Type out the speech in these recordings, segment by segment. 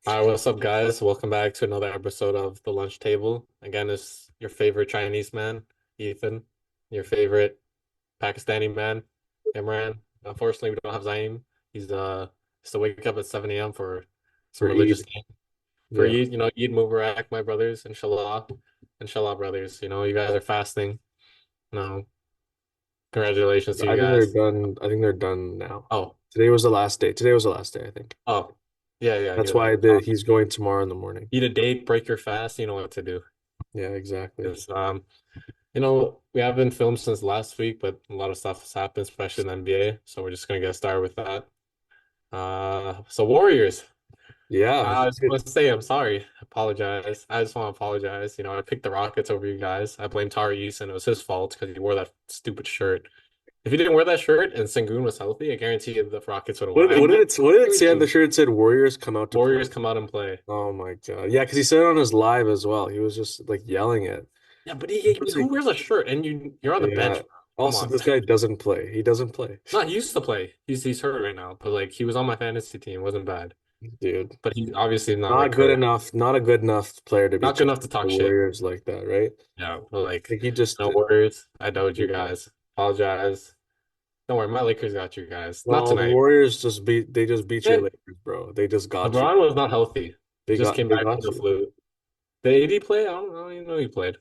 All right, what's up, guys? Welcome back to another episode of The Lunch Table. Again, it's your favorite Chinese man, Ethan, your favorite Pakistani man, Imran. Unfortunately, we don't have Zaim. He's has to wake up at 7 a.m. for some For religious Eid. thing. For Yeah. Eid, Eid Mubarak, my brothers, inshallah. Inshallah, brothers. You guys are fasting. No, congratulations to I you think they're guys. done. I think they're done now. Oh, Today was the last day. Today was the last day, I think. oh, yeah, yeah, That's you're why right. he's going tomorrow in the morning. Eat a date, break your fast, you know what to do. Yeah, exactly. It's we haven't filmed since last week, but a lot of stuff has happened, especially in the NBA. So we're just gonna get started with that. So Warriors. Yeah. I just want to say I'm sorry. Apologize. I just want to apologize. I picked the Rockets over you guys. I blame Tari Eason. It was his fault because he wore that stupid shirt. If he didn't wear that shirt and Sengun was healthy, I guarantee you the Rockets would have won. What did it say on the Guarantee shirt? It said Warriors come out to play. Warriors come out and play. Oh my God. Yeah, because he said it on his live as well. He was just like yelling it. Yeah, but It was who like, wears a shirt and you're on the yeah. bench, bro. Come Also, on. this guy doesn't play. He doesn't play. No, he used to play. He's hurt right now, but like he was on my fantasy team. It wasn't bad. Dude. But he's obviously not like Not good Curry. enough. Not a good enough player to be Not good enough chosen to for talk the shit. Warriors like that, right? Yeah, but like, Like he just no worries. I doubt you yeah. guys. Apologize. Don't worry, my Lakers got you guys. Not Well, the tonight. Warriors just beat your And Lakers, bro. They just got you. LeBron was not healthy. He They just got came they back from got the you. flu. Did AD play? I don't even know he played.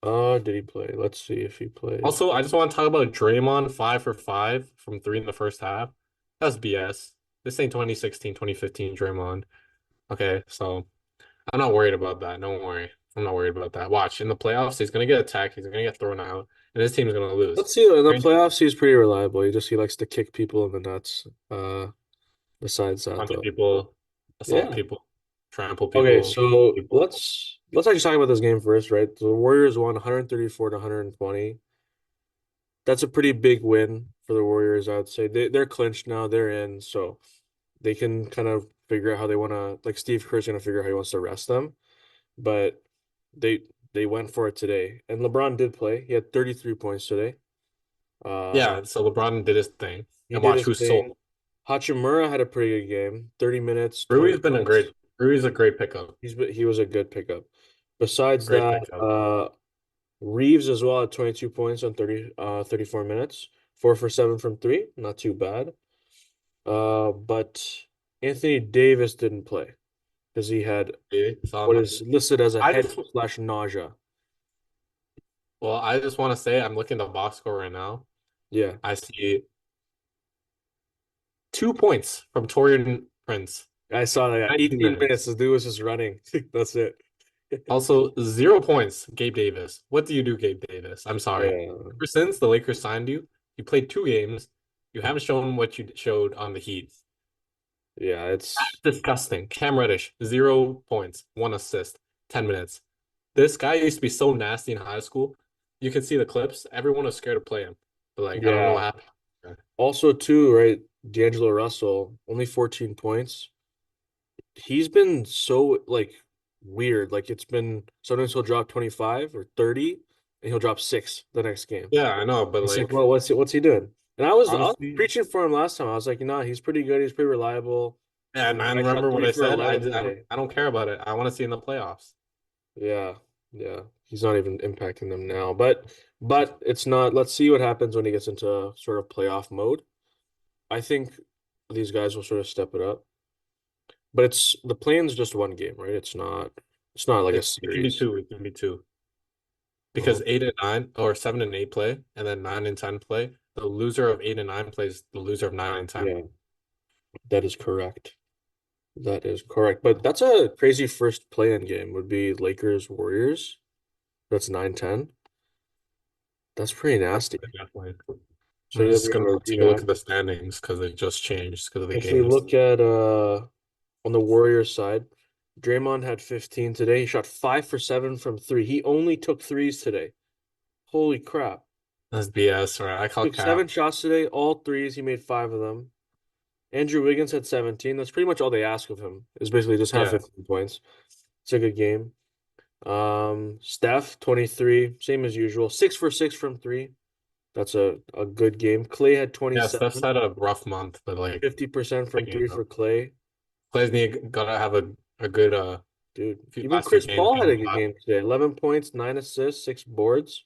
Did he play? Let's see if he played. Also, I just want to talk about Draymond 5 for 5 from three in the first half. That's BS. This ain't 2016, 2015 Draymond. Okay, so I'm not worried about that. Don't worry. I'm not worried about that. Watch in the playoffs, he's gonna get attacked. He's gonna get thrown out, and his team's gonna lose. Let's see. In the Guarantee playoffs, he's pretty reliable. He likes to kick people in the nuts. Besides that, punch though, people, assault yeah. people, trample Okay, people, so people. let's actually talk about this game first, right? The Warriors won 134 to 120. That's a pretty big win for the Warriors, I would say. They're clinched now. They're in, so they can kind of figure out how they want to. Like Steve Kerr's gonna figure out how he wants to rest them. But they they went for it today. And LeBron did play. He had 33 points today. Uh Yeah, so LeBron did his thing, he and did watch his who's sold. thing. Hachimura had a pretty good game. 30 minutes, 20 Rui's been a points. great. Rui's a great pickup. He was a good pickup. Besides Great that, pickup. Reeves as well at 22 points on 34 minutes. 4 for 7 from 3, not too bad. But Anthony Davis didn't play because he had So what is listed as a I headache just slash nausea. I just want to say I'm looking at the box score right now. Yeah. I see 2 points from Torian Prince. I saw that. 19 18 minutes. minutes. This dude was just running. That's it. Also, 0 points, Gabe Davis. What do you do, Gabe Davis? I'm sorry. Yeah. Ever since the Lakers signed you, you played 2 games. You haven't shown what you showed on the Heat. Yeah, it's Disgusting. Cam Reddish, 0 points, 1 assist, 10 minutes. This guy used to be so nasty in high school. You can see the clips. Everyone was scared to play him. But like, I don't know yeah. what happened. Also too, right? D'Angelo Russell, only 14 points. He's been so like weird. Like it's been sometimes he'll drop 25 or 30 and he'll drop 6 the next game. Yeah, I know, but It's like, like well, what's he doing? And I was honestly, preaching for him last time. I was like, nah, he's pretty good. He's pretty reliable. yeah, and I I shot remember what three I for said. 11 today. I don't care about it. I want to see in the playoffs. Yeah, yeah. He's not even impacting them now. But it's not. Let's see what happens when he gets into sort of playoff mode. I think these guys will sort of step it up. But it's the plan's just one game, right? It's not like a It can be series. two. It can be two. Uh, Because 8 and 9 or 7 and 8 play, and then 9 and 10 play. The loser of 8 and 9 plays the loser of 9 and 10. yeah, that is correct. That is correct. But that's a crazy first play-in game would be Lakers Warriors. That's 9-10. That's pretty nasty. Definitely. So I'm you have just gonna your, take a look at the standings because they just changed because of the if we games. look at on the Warriors side, Draymond had 15 today. He shot 5 for 7 from 3. He only took threes today. Holy crap. That's BS, right? I call Took cap. 7 shots today, all threes. He made 5 of them. Andrew Wiggins had 17. That's pretty much all they ask of him, is basically just have Yeah. 15 points. It's a good game. Steph, 23, same as usual. 6 for 6 from 3. That's a good game. Clay had Yeah, Steph's 27, had a rough month, but like 50% from picking it 3 up. for Clay. Gotta have a a good Dude. few Even last few Chris games. Paul had a good game today. 11 points, 9 assists, 6 boards.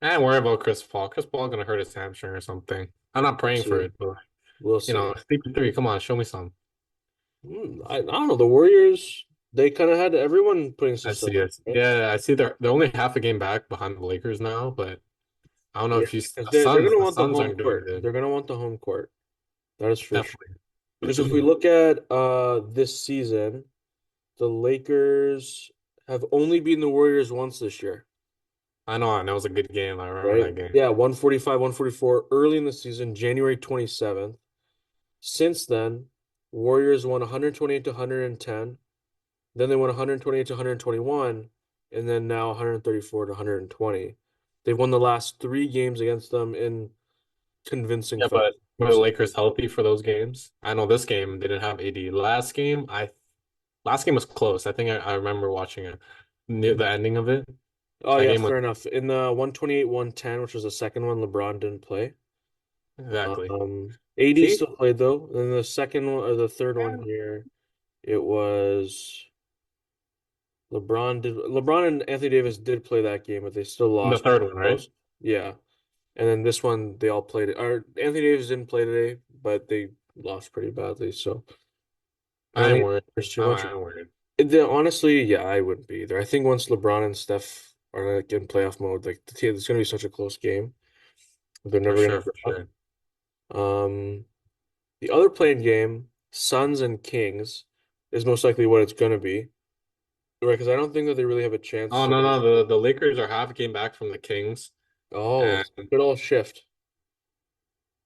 I worry about Chris Paul. Chris Paul gonna hurt his hamstring or something. I'm not We'll praying for see. it, but We'll see. CP3, come on, show me some. I don't know. The Warriors, they kind of had everyone putting some I stuff see up, it. right? Yeah, I see they're only half a game back behind the Lakers now, but I don't know Yeah, if you because the they're Suns gonna the want the Suns home aren't doing court. good. They're gonna want the home court. That is for sure. Definitely. Because if we look at this season, the Lakers have only beaten the Warriors once this year, I know, and that was a good game. I remember right? that game. Yeah, 145, 144 early in the season, January 27th. Since then, Warriors won 128 to 110. Then they won 128 to 121, and then now 134 to 120. They've won the last three games against them in convincing Yeah, but were the fashion. Lakers healthy for those games? I know this game they didn't have AD. Last game was close. I think I remember watching it near the ending of it. Oh That yeah, game was fair enough. In the 128, 110, which was the second one, LeBron didn't play. exactly. AD See? still played though. And then the second one or the third one And here, it was LeBron and Anthony Davis did play that game, but they still the lost third one, right? close. Yeah. And then this one they all played it. Or Anthony Davis didn't play today, but they lost pretty badly. So I don't I am think it worried. matters too much. I am worried Honestly, yeah, I wouldn't be either. I think once LeBron and Steph are like in playoff mode, like it's gonna be such a close game. They're for never gonna sure, for give up. sure. Um, the other playing game, Suns and Kings, is most likely what it's gonna be, right? Because I don't think that they really have a chance Oh to. no, no, the Lakers are half a game back from the Kings, Oh, and so it could all shift.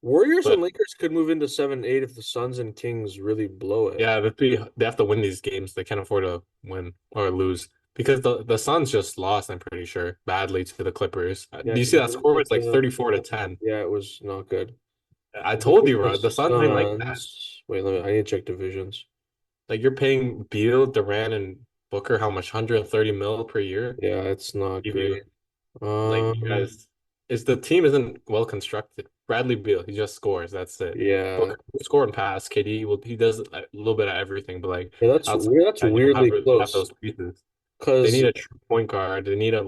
Warriors and but Lakers could move into 7-8 if the Suns and Kings really blow it. yeah, they have to win these games. They can't afford to win or lose because the Suns just lost. I'm pretty sure badly to the Clippers. Yeah, Do you because see if that you look score? at It's like 34-10. yeah, it was not good. I If you look told at you, the bro. The Suns ain't like that. Suns, wait, I need to check divisions. Like you're paying Beal, Durant, and Booker how much? 130 mil per year. Yeah, it's not Give great. you like you guys is the team isn't well constructed. Bradley Beal, he just scores. That's it. Yeah, Booker will score and pass. KD will he does a little bit of everything, but like yeah, that's outside weird. That's that, you don't have weirdly really have close. those pieces. They Cause need a true point guard. They need a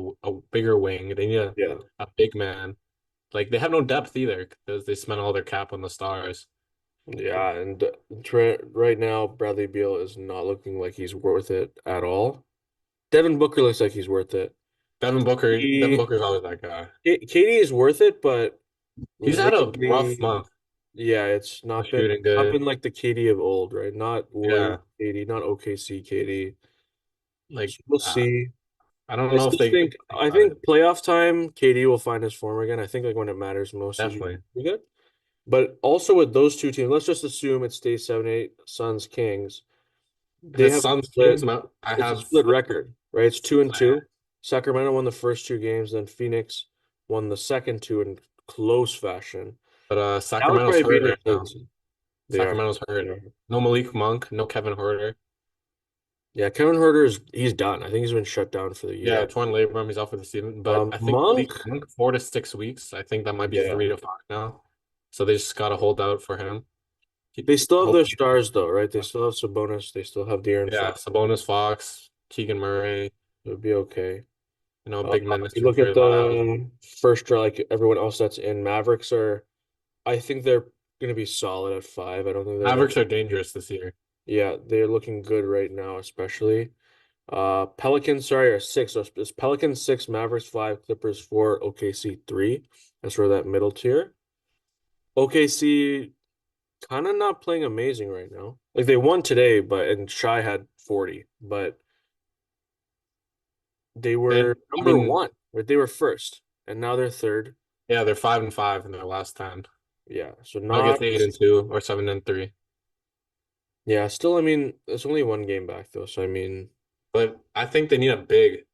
bigger wing. They need yeah, a big man. Like they have no depth either because they spent all their cap on the stars. yeah, and Trent right now, Bradley Beal is not looking like he's worth it at all. Devin Booker looks like he's worth it. Devin He, Booker's always that guy. Katie is worth it, but He's had a rough lately, month. yeah, it's Not not shooting been good. like the Katie of old, right? Not Warrior Yeah, Katie, not OKC Katie. like So we'll see. I don't I know if still they think I got think it. playoff time, KD will find his form again. I think like when it matters most is Definitely. usually good. But also with those two teams, let's just assume it stays 7-8, Suns, Kings. If They it's have a Suns split, Kings, I it's a have split record, right? It's two and yeah, two. Sacramento won the first two games, then Phoenix won the second two in close fashion. but Dallas Sacramento's probably hurt beating the right now. Kings. They are. Sacramento's They hurt. are. No Malik Monk, no Kevin Huerter. Yeah, Kevin Huerter he's done. I think he's been shut down for the Yeah, year. torn labrum, he's out for the season. But I think Monk, Malik Monk 4 to 6 weeks. I think that might be yeah. 3 to 5 now. So they just gotta hold out for him. They still have their Hopefully, stars though, right? They still have Sabonis. They still have De'Aaron yeah, Fox. Sabonis, Fox, Keegan Murray, It'll be okay. big men You look at mystery lab. the first round, like everyone else that's in, Mavericks are, I think they're going to be solid at 5. I don't think they're that. Mavericks are dangerous this year. Yeah, they're looking good right now, especially. Pelicans, sorry, are 6. So it's Pelicans 6, Mavericks 5, Clippers 4, OKC 3. That's where that middle tier. OKC kind of not playing amazing right now. Like they won today, but and Shy had 40, but they And were I number mean, one, right? They were first, and now they're third. yeah, they're 5-5 in their last 10. Yeah, so Nuggets not, 8-2 or 7-3. yeah, still, I mean, it's only one game back though. So, I mean, But I think they need a big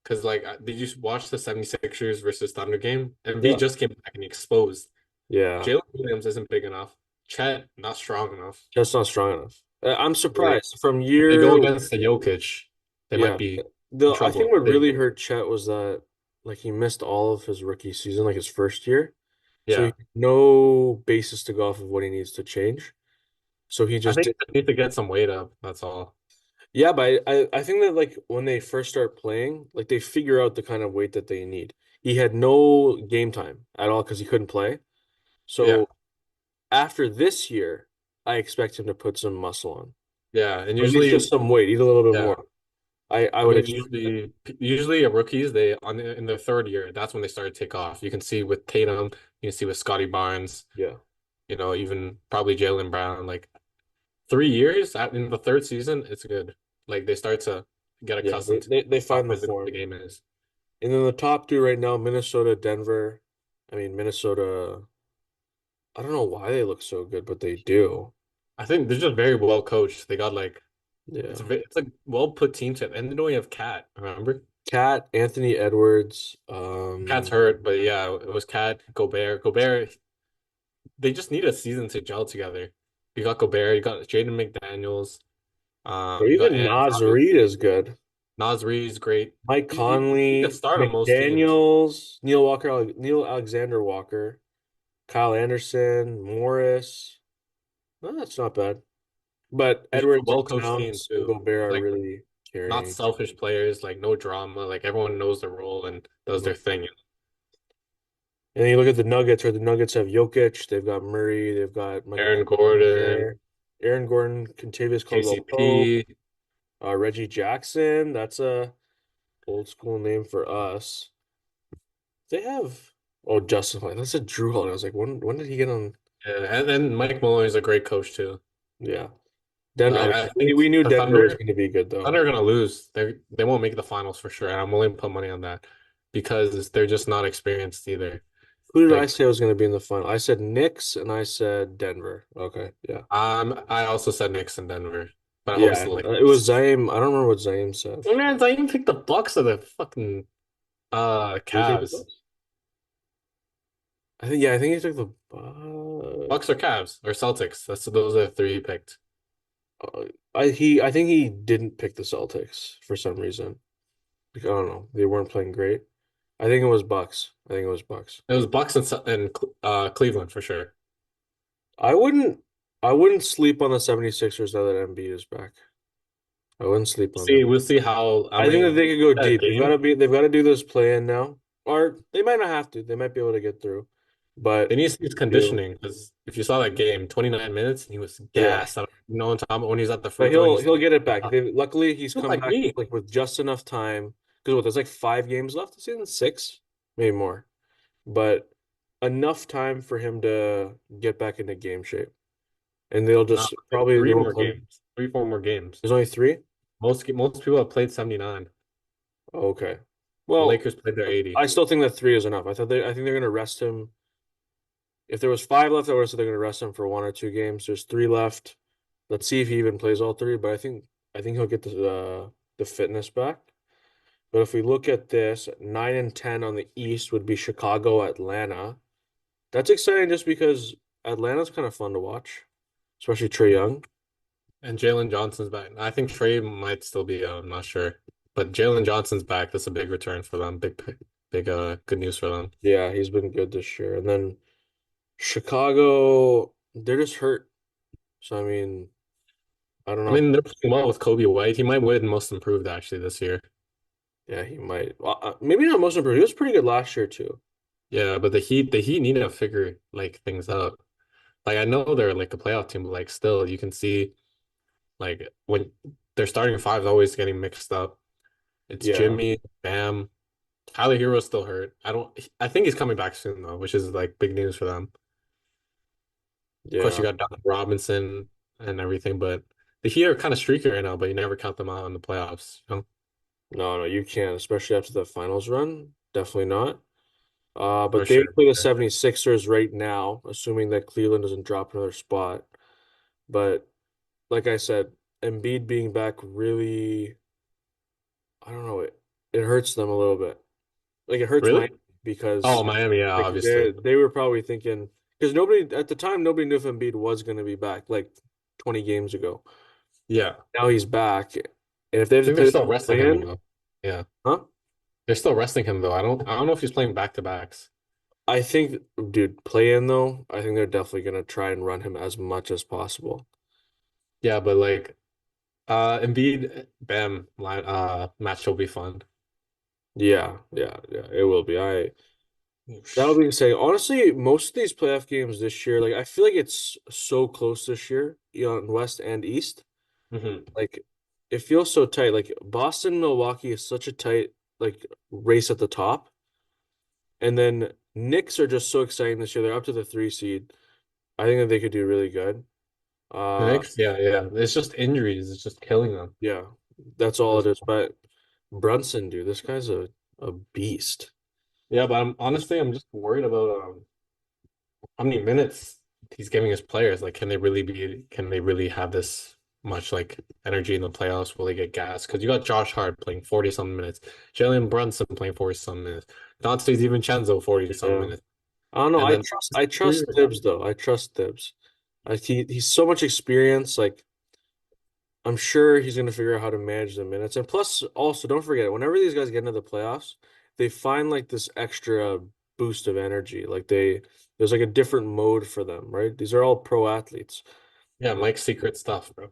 because like did you watch the 76ers versus Thunder game? MV yeah, just came back and he exposed. yeah, Jalen Williams isn't big enough. Chet not strong enough. just not strong enough. I'm Like surprised from if they go year, against the Jokic, they might yeah. be in I think trouble. what really hurt Chet was that like he missed all of his rookie season, like his first year. So he Yeah. had no basis to go off of what he needs to change. So he I just think did. they need to get some weight up. That's all. Yeah, but I think that like when they first start playing, like they figure out the kind of weight that they need. He had no game time at all because he couldn't play. Yeah, So after this year, I expect him to put some muscle on. yeah, and Or at least usually, just some weight, eat a little bit yeah. more. I I would mean, expect that. usually rookies they in their third year, that's when they start to take off. You can see with Tatum, you can see with Scotty Barnes, Yeah. even probably Jalen Brown. Like 3 years in the third season, it's good. Like they start to get Yeah, they, accustomed to they, they how find the physical the form. game is. And then the top two right now, Minnesota, Denver. I mean, Minnesota, I don't know why they look so good, but they do. I think they're just very well coached. They got like Yeah. it's a well put team set, and they don't even have Cat. Remember, Cat, Anthony Edwards, Cat's hurt, but yeah, it was Cat, Gobert. Gobert, they just need a season to gel together. You got Gobert, you got Jaden McDaniels, or you got even Ants, Nas Reed obviously. is good. Nas Reed's great. Mike He could Conley, start on most teams. McDaniels, Neil Alexander Walker, Kyle Anderson, Morris. No, that's not bad. But It's just a Edwards and well-coached team Towns and too. Gobert are Like really not carrying. selfish players, like no drama. Like everyone knows their role and does their No. thing. And then you look at the Nuggets, or the Nuggets have Jokic, they've got Murray, they've got Michael Aaron Porter Gordon, there, Aaron Gordon, Contavious Caldwell-Pope, KCP. Reggie Jackson. That's a old school name for us. They have Justin Holiday. That's a Drew Holiday. I was like, when did he get on? Yeah, and then Mike Maloney is a great coach too. Yeah, Denver. I I mean, think we knew the Denver was Thunder going to be good though. Thunder are gonna lose. They won't make the finals for sure, and I'm willing to put money on that because they're just not experienced either. Who did I Like say was going to be in the final? I said Knicks and I said Denver. Okay, yeah, I also said Knicks and Denver, but I hope it's yeah. the It was Lakers. Zayn. I don't remember what Zayn said. Oh man, I even picked the Bucks or the fucking Did he take the Cavs. Bucks? I think yeah. I think he took the Bucks or Cavs or Celtics. Those are the three he picked. I think he didn't pick the Celtics for some reason. Like, I don't know. They weren't playing great. I think it was Bucks. I think it was Bucks. It was Bucks and Cleveland for sure. I wouldn't I wouldn't sleep on the 76ers now that Embiid is back. I wouldn't sleep on them. See, we'll see how. I I think that mean, they could go that deep. game. They've got to do this play in now. Or they might not have to. They might be able to get through. They But need to see his do. conditioning because if you saw that game, 29 minutes, and he was Yeah. gassed. I don't know on top when he's at the But free throw and he's he'll get it back. uh, Luckily he's look come like back me. like with just enough time. Because what, there's like 5 games left this season? Six? Maybe more. But enough time for him to get back into game shape. And they'll No, just like probably they three won't more play. games, 3, 4 more games. There's only three? Most people have played 79. Okay. The Well, Lakers played their 80. I still think that three is enough. I think they're gonna rest him. If there was five left, I would have said they're gonna rest him for 1 or 2 games. There's three left. Let's see if he even plays all three, but I think he'll get the fitness back. But if we look at this, 9 and 10 on the East would be Chicago, Atlanta. That's exciting just because Atlanta's kind of fun to watch, especially Trae Young. And Jalen Johnson's back. I think Trey might still be out. I'm not sure. But Jalen Johnson's back. That's a big return for them. Big good news for them. Yeah, he's been good this year. And then Chicago, they're just hurt. So I mean, I don't I know. mean, they're playing well with Kobe White. He might win most improved actually this year. Yeah, he might. Well, maybe not most improved. He was pretty good last year too. Yeah, but the Heat need to figure like things out. Like I know they're like a playoff team, but like still you can see like when their starting five is always getting mixed up. It's Yeah, Jimmy, Bam, Tyler Hero's still hurt. I think he's coming back soon though, which is like big news for them. Of course, yeah. you got Duncan Robinson and everything, but the Heat are kind of streaky right now, but you never count them out in the playoffs. No, no, you can't, especially after the finals run. Definitely not. For But they sure. play the 76ers right now, assuming that Cleveland doesn't drop another spot. But like I said, Embiid being back really, I don't know, it hurts them a little bit. Like it hurts Really? Miami because Oh, Miami, yeah, like obviously. they were probably thinking because nobody at the time nobody knew if Embiid was going to be back like 20 games ago. Yeah. Now he's back, and if they have I to think they're play still them resting him play-in, though. Yeah. huh? They're still resting him though. I don't know if he's playing back to backs. I think, dude, play-in though, I think they're definitely going to try and run him as much as possible. Yeah, but like Embiid, Bam, line, match will be fun. Yeah, yeah, yeah, it will be. That'll be insane. Honestly, most of these playoff games this year, like I feel like it's so close this year, in West and East. Hmm. Like it feels so tight. Like Boston, Milwaukee is such a tight like race at the top. And then Knicks are just so exciting this year. They're up to the 3 seed. I think that they could do really good. The Uh Knicks, yeah, yeah. It's just injuries. It's just killing them. yeah, that's all it It's- is. But Brunson, dude, this guy's a beast. yeah, but I'm just worried about how many minutes he's giving his players. Like, can they really have this much like energy in the playoffs? Will they get gas? Because you got Josh Hart playing 40 some minutes, Jalen Brunson playing 40 some minutes, Dante DiVincenzo 40 some Yeah. minutes, I don't know. and I then trust I trust Tibbs though. I trust Tibbs. He's so much experience. Like I'm sure he's gonna figure out how to manage the minutes. And plus, also don't forget, whenever these guys get into the playoffs, they find like this extra boost of energy. There's like a different mode for them, right? These are all pro athletes. yeah, Mike's secret stuff, bro.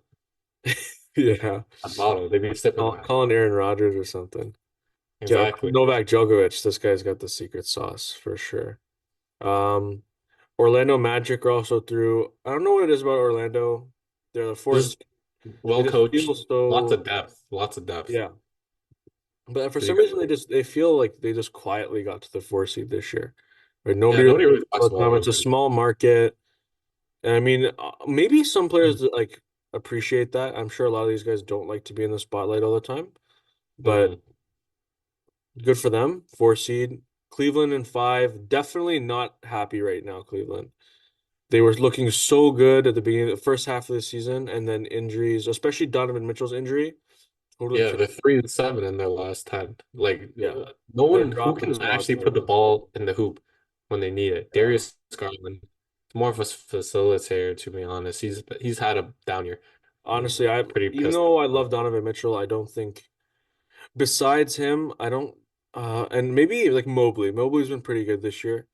Yeah. That bottle, they be sipping that. Calling Aaron Rodgers or something. Yeah, Exactly. Novak Djokovic, this guy's got the secret sauce for sure. Um, Orlando Magic are also through. I don't know what it is about Orlando. They're the fourth. Just They well just feel coached, lots so, of depth, lots of depth. yeah. But for 'Cause you some got, reason, they feel like they just quietly got to the 4 seed this year. Right? yeah, Nobody really nobody really talks talks about about them. It's a Orlando. small market, and I mean, maybe some players that, like appreciate that. I'm sure a lot of these guys don't like to be in the spotlight all the time, but Mm. good for them. 4 seed, Cleveland in five. Definitely not happy right now, Cleveland. They were looking so good at the beginning of the first half of the season, and then injuries, especially Donovan Mitchell's injury, totally Yeah, killed. they're 3-7 in their last 10. Like, Yeah, no they're one who dropping can spots actually right put the now. ball in the hoop when they need it. Yeah. Darius Garland, more of a facilitator, to be honest. He's had a down year. I'm Honestly, I pretty even pissed though I about. love Donovan Mitchell, I don't think besides him, I don't and maybe like Mobley. Mobley's been pretty good this year.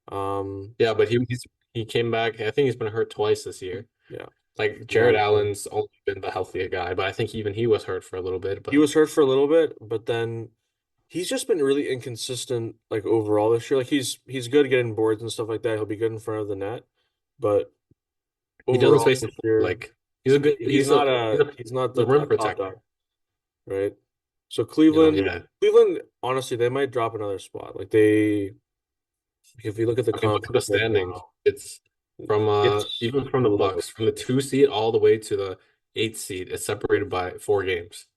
Um, Yeah, but he came back. I think he's been hurt twice this year. yeah, Like Jared not good. Allen's only been the healthier guy, but I think even he was hurt for a little bit. He But was hurt for a little bit, but then he's just been really inconsistent like overall this year. Like he's good getting boards and stuff like that. He'll be good in front of the net, but he doesn't overall space the this floor. year, Like he's a good he's not he's a the rim a top protector. dog, right? So Yeah. Cleveland, honestly, they might drop another spot. Like they, if you look at the I mean, look at the conference right standings. now, It's from it's even from the brutal. Bucks, from the 2 seed all the way to the 8 seed. It's separated by 4 games.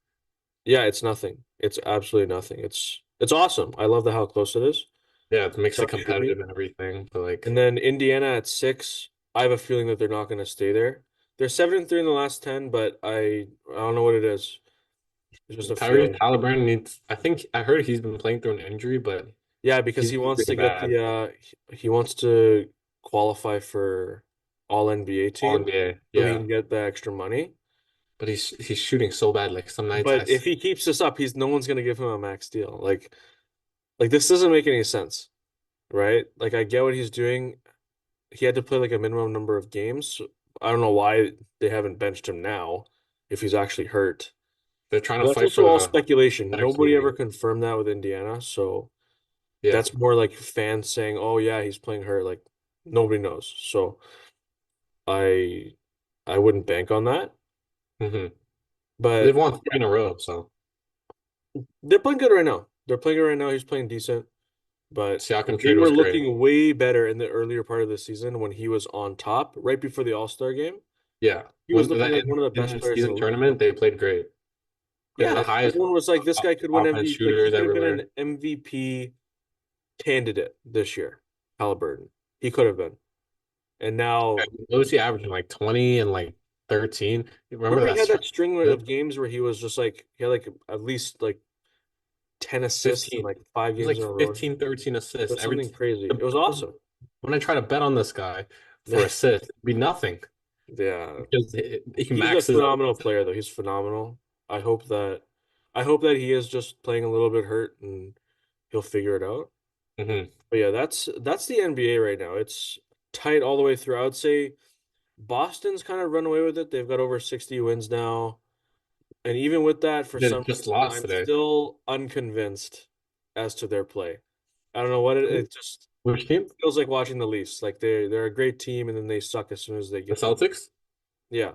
Yeah, it's nothing. It's absolutely nothing. It's awesome. I love the how close it is. Yeah, it makes How it it should be. competitive and everything. But like And then Indiana at 6. I have a feeling that they're not going to stay there. They're 7-3 in the last 10, but I don't know what it is. It's just a Tyrese feeling. Halliburton needs. I think I heard he's been playing through an injury, but Yeah, because he's he been wants pretty to get bad. he wants to qualify for all NBA All team NBA, so he yeah. can get the extra money. But he's shooting so bad. Like some nights But if he keeps this up, he's no one's going to give him a max deal. Like this doesn't make any sense, right? Like I get what he's doing. He had to play like a minimum number of games. I don't know why they haven't benched him now if he's actually hurt. they're trying to But that's fight for also all the speculation. better Nobody ever seeding. confirmed that with Indiana, so Yeah. that's more like fans saying, "Oh yeah, he's playing hurt." Like nobody knows. So I I wouldn't bank on that. Hmm. They've But won 3 in a row, so they're playing good right now. They're playing good right now. He's playing decent. But Siakam they trade were was great. looking way better in the earlier part of the season when he was on top, right before the All-Star game. Yeah. He was When looking the like one of the best in players in the season league. tournament, they played great. They had Yeah, the highest everyone was like, this guy could win offense MVP. Like he shooters could have been everywhere. an MVP candidate this year, Halliburton. He could have been. And now, What was he averaging? Like 20 and like 13. You remember remember he that had stretch? that string of games where he was just like, he had like at least like 10 assists in 15. like It five was games like in a row. 15, 13 It assists. was something crazy. It was The- awesome. when I try to bet on this guy for assists, it'd be nothing Yeah. because he He's a maxes out. phenomenal player though. He's phenomenal. I hope that I hope that he is just playing a little bit hurt and he'll figure it out. Hmm. But yeah, that's the NBA right now. It's tight all the way through. I would say Boston's kind of run away with it. They've got over 60 wins now. And even with that, for They some just reason, lost I'm today. still unconvinced as to their play. I don't know what it just Which team? feels like watching the Leafs. Like they're a great team and then they suck as soon as they The get the Celtics? yeah.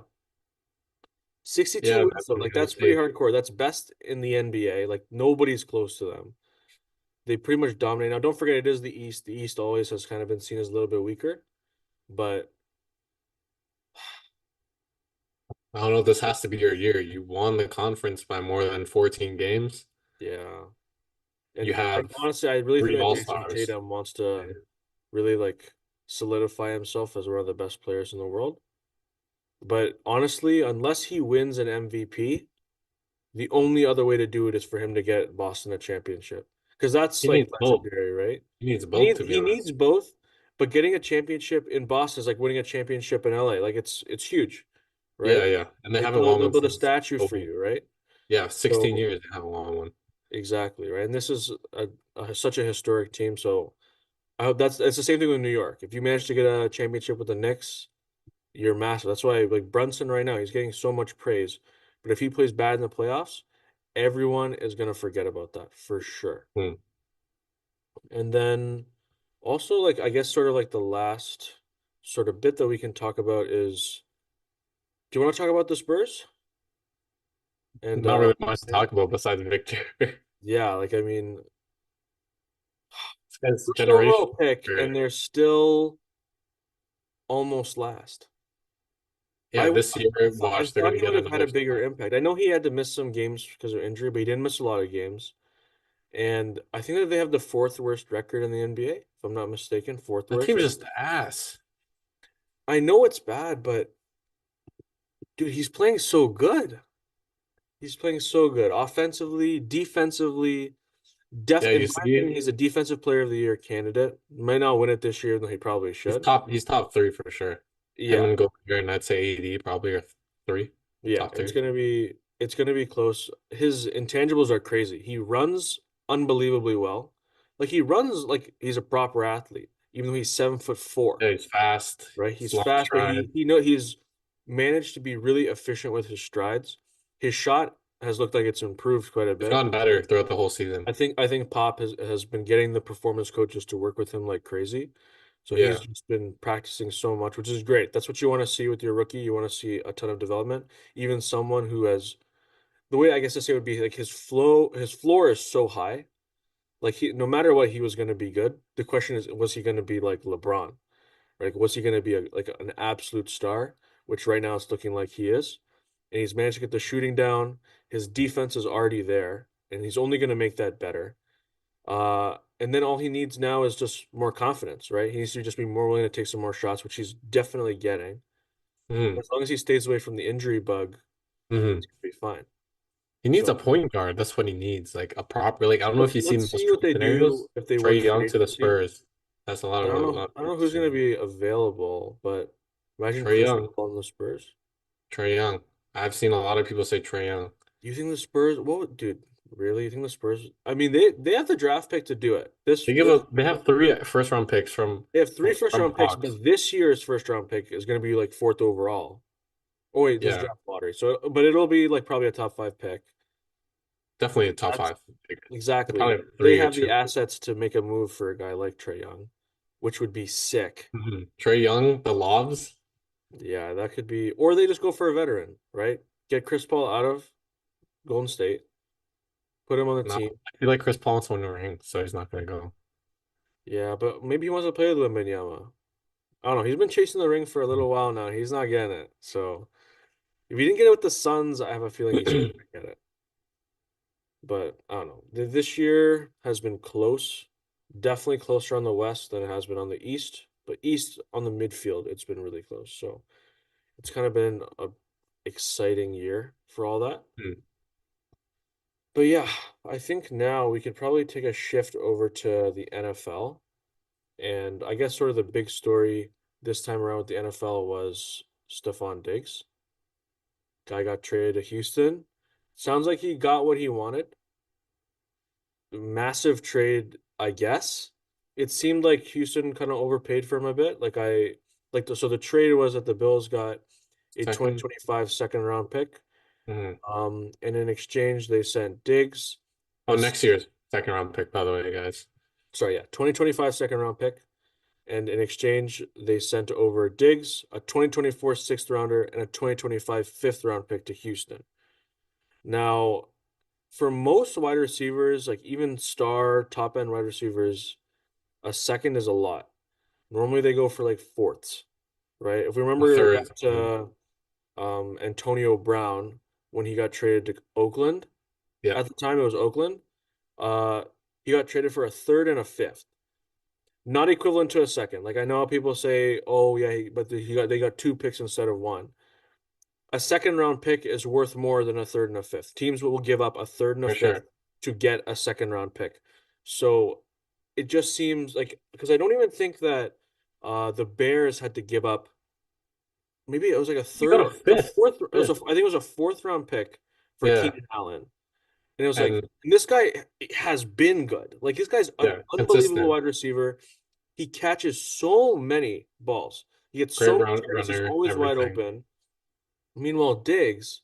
62 Yeah, wins that's though. what Like I'm gonna that's pretty say. hardcore. That's best in the NBA. Like nobody's close to them. They pretty much dominate. Now don't forget it is the East. The East always has kind of been seen as a little bit weaker, but I don't know if this has to be your year. You won the conference by more than 14 games. yeah. You And have honestly, I really think three that Jason All-Stars. Tatum wants to really like solidify himself as one of the best players in the world. But honestly, unless he wins an MVP, the only other way to do it is for him to get Boston a championship. Because that's He like needs both. legendary, right? He needs both, to be He needs honest. both, but getting a championship in Boston is like winning a championship in LA. Like it's huge, right? Yeah, yeah. And they Like haven't won they'll one build a since statue for oh you, right? yeah, 16 So years they haven't won one. exactly, right? And this is such a historic team. So I hope that's it's the same thing with New York. If you manage to get a championship with the Knicks, you're massive. That's why like Brunson right now, he's getting so much praise. But if he plays bad in the playoffs, everyone is gonna forget about that for sure. Hmm. And then also like I guess sort of like the last sort of bit that we can talk about is do you want to talk about the Spurs? And Not really much to yeah, talk about besides Victor. yeah, like I mean, This guy's first generation. overall pick, and they're still almost last. Yeah, this year, I watch, they're thought gonna he would get have had another a bigger star. impact. I know he had to miss some games because of injury, but he didn't miss a lot of games. And I think that they have the fourth worst record in the NBA, if I'm not mistaken, fourth That team's worst. just ass. I know it's bad, but dude, he's playing so good. He's playing so good offensively, defensively. Yeah, In you my opinion, see, he's a defensive player of the year candidate. Might not win it this year, though he probably should. he's top three for sure. Him Yeah, and Gobert, and I'd say AD probably are three, yeah, top three. it's gonna be close. His intangibles are crazy. He runs unbelievably well. Like he runs like he's a proper athlete, even though he's 7'4", Yeah, he's fast. right? He's He's long fast, but stride. he's managed to be really efficient with his strides. His shot has looked like it's improved quite a He's bit. gotten better throughout the whole season. I think Pop has been getting the performance coaches to work with him like crazy. So he's Yeah. just been practicing so much, which is great. That's what you want to see with your rookie. You want to see a ton of development. Even someone who has the way I guess to say would be like his floor is so high. Like he no matter what, he was going to be good. The question is, was he going to be like LeBron? Like, was he going to be like an absolute star? Which right now it's looking like he is. And he's managed to get the shooting down. His defense is already there, and he's only going to make that better. And then all he needs now is just more confidence, right? He needs to just be more willing to take some more shots, which he's definitely getting. Hmm. As long as he stays away from the injury bug, Hmm. he's gonna be fine. He needs So a point guard. That's what he needs. Like a prop. Like I don't know if you've let's seen those see what trade they scenarios. do if they Trey work Young free to the agency. Spurs. That's a lot of I don't know people who's gonna saying. be available, but imagine Trey Chris Young. Paul on the Spurs. Trey Young. I've seen a lot of people say Trey Young. You think the Spurs? What, dude? Really? You think the Spurs? I mean, they have the draft pick to do it. They have three first round picks They have three first from round the picks, Hawks. but this year's first round pick is going to be like fourth overall. Oh wait, this Yeah, draft lottery. So, but it'll be like probably a top five pick. definitely a top That's five pick. They exactly. probably have They three or have the two. assets to make a move for a guy like Trey Young, which would be sick. Trey Young, the Lobs. Yeah, that could be. Or they just go for a veteran, right? Get Chris Paul out of Golden State, put him on the No, team. I feel like Chris Paul wants to win a ring, so he's not gonna go. Yeah, but maybe he wants to play with Wembanyama. I don't know. He's been chasing the ring for a little while now. He's not getting it. So if he didn't get it with the Suns, I have a feeling he's not gonna get it. But I don't know. This year has been close. Definitely closer on the West than it has been on the East. But East on the midfield, it's been really close. So it's kind of been a exciting year for all that. But yeah, I think now we could probably take a shift over to the NFL. And I guess sort of the big story this time around with the NFL was Stephon Diggs. Guy got traded to Houston. Sounds like he got what he wanted. Massive trade, I guess. It seemed like Houston kind of overpaid for him a bit. So the trade was that the Bills got a Second. 2025 second round pick Mhm. And in exchange, they sent Diggs, Oh, a next year's second round pick, by the way, guys. sorry, yeah, 2025 second round pick. And in exchange, they sent over Diggs, a 2024 sixth rounder, and a 2025 fifth round pick to Houston. Now, for most wide receivers, like even star top end wide receivers, a second is a lot. Normally they go for like fourths, right? If we A remember third. back to Antonio Brown when he got traded to Oakland, Yeah, at the time it was Oakland, uh, he got traded for a third and a fifth. Not equivalent to a second. Like I know people say, "Oh yeah," but they got two picks instead of one. A second round pick is worth more than a third and a fifth. Teams will give up a third and a for fifth sure. to get a second round pick. So it just seems like because I don't even think that the Bears had to give up. Maybe it was like a You got third, a a fifth. fourth. It was a Fifth. I think it was a fourth round pick for Yeah, Keenan Allen, and it was like and and this guy has been good. Like this guy's an yeah, unbelievable consistent. wide receiver. He catches so many balls. He gets so Great many round targets. He's runner, always wide everything. open. Meanwhile, Diggs,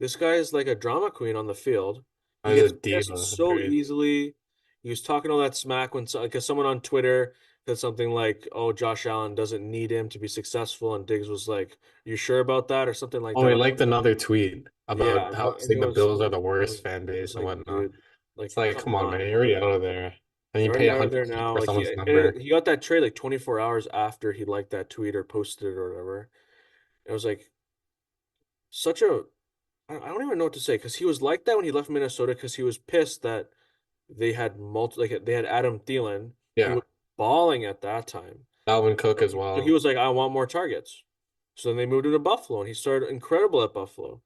this guy is like a drama queen on the field. I He was a gets missed diva. so Agreed. easily. He was talking all that smack when because someone on Twitter said something like, "Oh, Josh Allen doesn't need him to be successful," and Diggs was like, "You sure about that?" or something like Oh, that. he liked another tweet Yeah, about how and saying it the was, Bills are the it worst was, fan it base was and like, whatnot. dude, like, It's like, come come on, man, on. you're already out of there. And you You're pay already out of there 100K now. for Like someone's number. he got that trade like 24 hours after he liked that tweet or posted it or whatever. It was like such a I don't even know what to say because he was like that when he left Minnesota because he was pissed that they had Adam Thielen. He Yeah, was balling at that time. Dalvin Cook as So he well. was like, I want more targets. So then they moved him to Buffalo and he started incredible at Buffalo.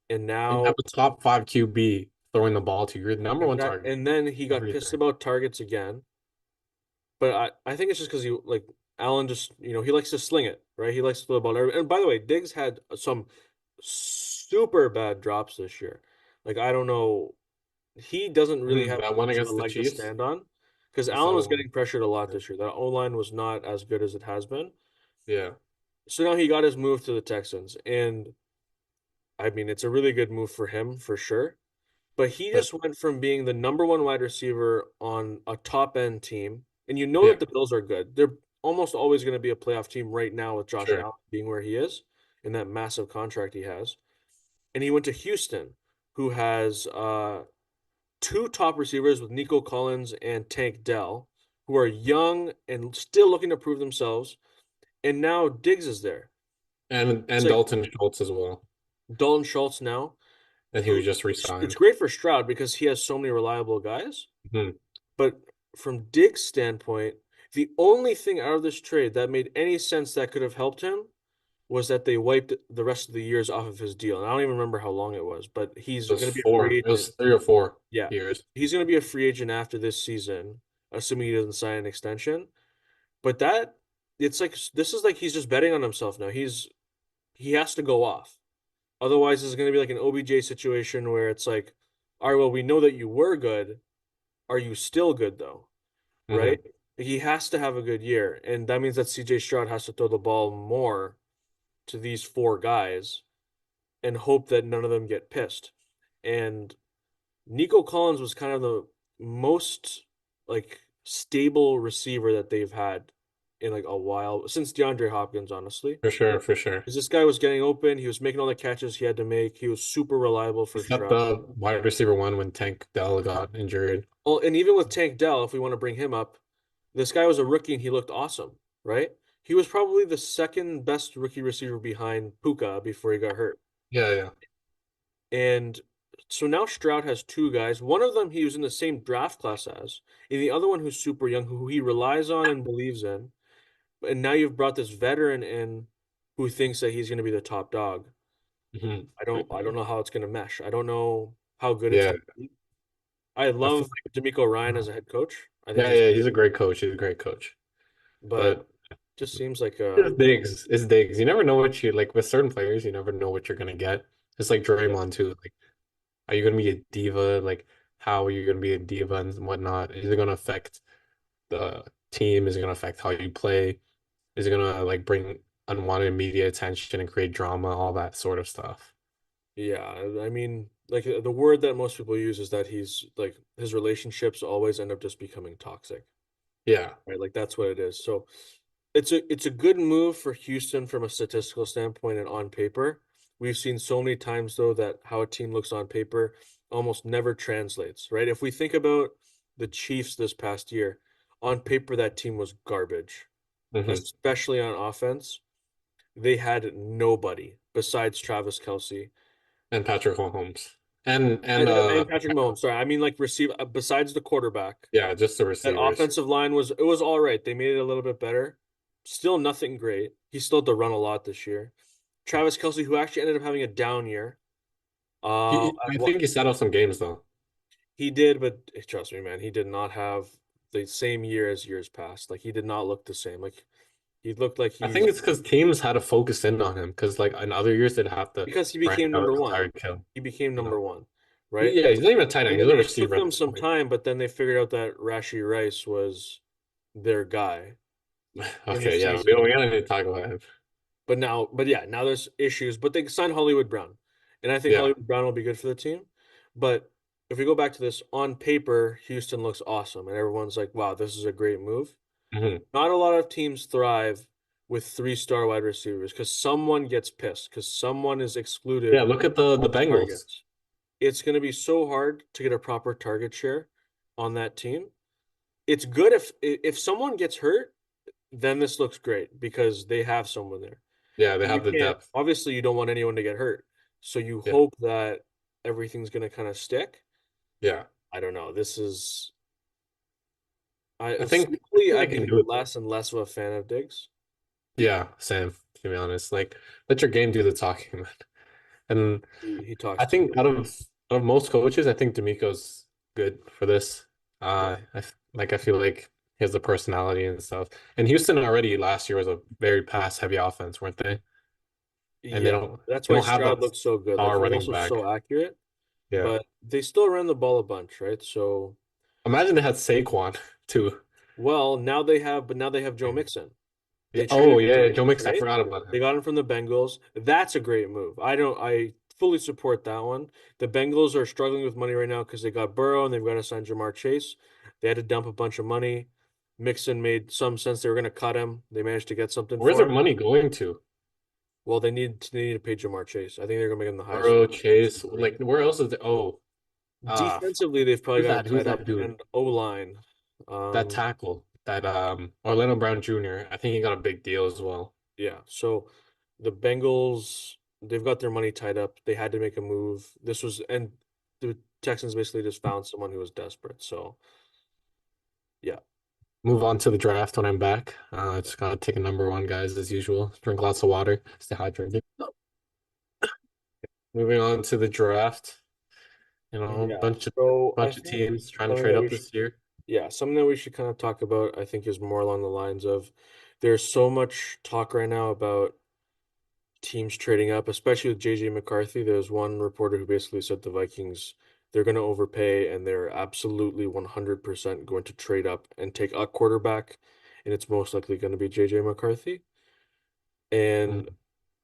And And you have now a top five QB throwing the ball to your number one target. and then he got pissed Everything. about targets again. But I think it's just because he like Allen just he likes to sling it, right? He likes to throw the ball. And by the way, Diggs had some super bad drops this year. Like I don't know, he doesn't really have That one much of a against the leg to Chiefs. stand on because I Allen was saw. getting pressured a lot this year. That O line was not as good as it has been. Yeah, So now he got his move to the Texans, and I mean it's a really good move for him for sure. But he but just went from being the number one wide receiver on a top end team, and you know yeah, that the Bills are good. They're almost always going to be a playoff team right now with Josh sure. Allen being where he is in that massive contract he has. And he went to Houston, who has two top receivers with Nico Collins and Tank Dell, who are young and still looking to prove themselves. And now Diggs is there. It's And like Dalton Schultz as well. Dalton Schultz now, And he who was just it's re-signed. great for Stroud because he has so many reliable guys. Hmm. But from Diggs' standpoint, the only thing out of this trade that made any sense that could have helped him was that they wiped the rest of the years off of his deal. And I don't even remember how long it was, but he's It was going to be a free four. It agent. was 3 or 4 Yeah. years. He's going to be a free agent after this season, assuming he doesn't sign an extension. But that it's like this is like he's just betting on himself now. He has to go off. Otherwise, it's going to be like an OBJ situation where it's like, all right, well, we know that you were good. Are you still good though? Right? Hmm. He has to have a good year, and that means that CJ Stroud has to throw the ball more to these four guys and hope that none of them get pissed. And Nico Collins was kind of the most like stable receiver that they've had in like a while since DeAndre Hopkins, honestly. For sure, for sure. Because this guy was getting open, he was making all the catches he had to make. He was super reliable He for stepped Stroud. the wide receiver one when Tank Dell got injured. Well, and even with Tank Dell, if we want to bring him up, this guy was a rookie and he looked awesome, right? He was probably the second best rookie receiver behind Puka before he got hurt. Yeah, yeah. And so now Stroud has two guys. One of them he was in the same draft class as, and the other one who's super young, who he relies on and believes in. And now you've brought this veteran in who thinks that he's going to be the top dog. Hmm. I don't know how it's going to mesh. I don't know how good it's Yeah, going to be. I I feel love D'Amico Ryan like as a head coach. I think yeah, he's yeah. great, He's a great coach. He's a great coach. but But just seems like it's digs. It's digs. You never know what you like with certain players. You never know what you're gonna get. It's like yeah. Draymond too. Like, are you gonna be a diva? Like, how are you gonna be a diva and whatnot? Is it gonna affect the team? Is it gonna affect how you play? Is it gonna like bring unwanted media attention and create drama? All that sort of stuff. Yeah, I mean, like the word that most people use is that he's like his relationships always end up just becoming toxic, Yeah. right? Like that's what it is. So it's a good move for Houston from a statistical standpoint and on paper. We've seen so many times though that how a team looks on paper almost never translates, right? If we think about the Chiefs this past year, on paper that team was garbage, Hmm. especially on offense. They had nobody besides Travis Kelce And Patrick Mahomes. And and Patrick Mahomes. Sorry, I mean like receive besides the quarterback. yeah, just the That receivers. offensive line was all right. They made it a little bit better. Still nothing great. He still had to run a lot this year. Travis Kelce, who actually ended up having a down year. I At what think he set up some games though. he did, but trust me, man, he did not have the same year as years past. Like he did not look the same. Like he looked like I think he's it's because teams had to focus in on him because like in other years they'd have to because he branch became out number to one. Tyreek Hill, He became you know. number one, right? Yeah, he's not even a tight end. And He's then a it took receiver at them this some point. time, but then they figured out that Rashi Rice was their guy in the Okay, yeah, season. we don't need to talk about him. But yeah, now there's issues. But they signed Hollywood Brown, and I think Yeah. Hollywood Brown will be good for the team. But if we go back to this, on paper, Houston looks awesome, and everyone's like, "Wow, this is a great move." Hmm. Not a lot of teams thrive with three-star wide receivers because someone gets pissed because someone is Yeah, excluded look at the on Bengals. targets. It's going to be so hard to get a proper target share on that team. It's good if someone gets hurt, then this looks great because they have someone there. Yeah, they But you have the can't, depth. obviously, you don't want anyone to get hurt. So you Yeah. hope that everything's going to kind of stick. Yeah. I don't know. This is, I I slowly, think they I'm can getting do it though. less and less of a fan of Diggs. Yeah, Sam, to be honest. Like let your game do the talking, man. And He talks I too think much. out of most coaches, I think D'Amico's good for this. Yeah. I feel like he has the personality and stuff. And Houston already last year was a very pass heavy offense, weren't they? And Yeah. That's they why don't have Stroud that looked so good. Like star he was running also back. so accurate, Yeah. but they still ran the ball a bunch, right? So, Imagine they had Saquon too. well, but now they have Joe Mixon. Yeah. They Oh traded for yeah, Joe Joe Mixon, Mixon. I right? forgot about They him. got him from the Bengals. That's a great move. I fully support that one. The Bengals are struggling with money right now because they got Burrow and they've got to sign Jamar Chase. They had to dump a bunch of money. Mixon made some sense. They were going to cut him. They managed to get something Where's for their him. money going to? Well, they need to pay Jamar Chase. I think they're going to make him the highest Burrow, receiver Chase. in the league. Like where else is the Defensively, they've probably got him who's tied that up dude? and O line. That Um, tackle. That Orlando Brown Jr. I think he got a big deal as well. Yeah. So the Bengals, they've got their money tied up. They had to make a move. And the Texans basically just found someone who was desperate. So yeah. Move on to the draft when I'm back. Just gotta take a number one, guys, as usual. Drink lots of water. Stay hydrated. Moving on to the draft. You know, Yeah. So I bunch of think teams trying to something trade that we up should, this year. yeah, something that we should kind of talk about, I think, is more along the lines of there's so much talk right now about teams trading up, especially with JJ McCarthy. There's one reporter who basically said the Vikings, they're going to overpay and they're absolutely 100% going to trade up and take a quarterback, and it's most likely going to be JJ McCarthy. And Mm.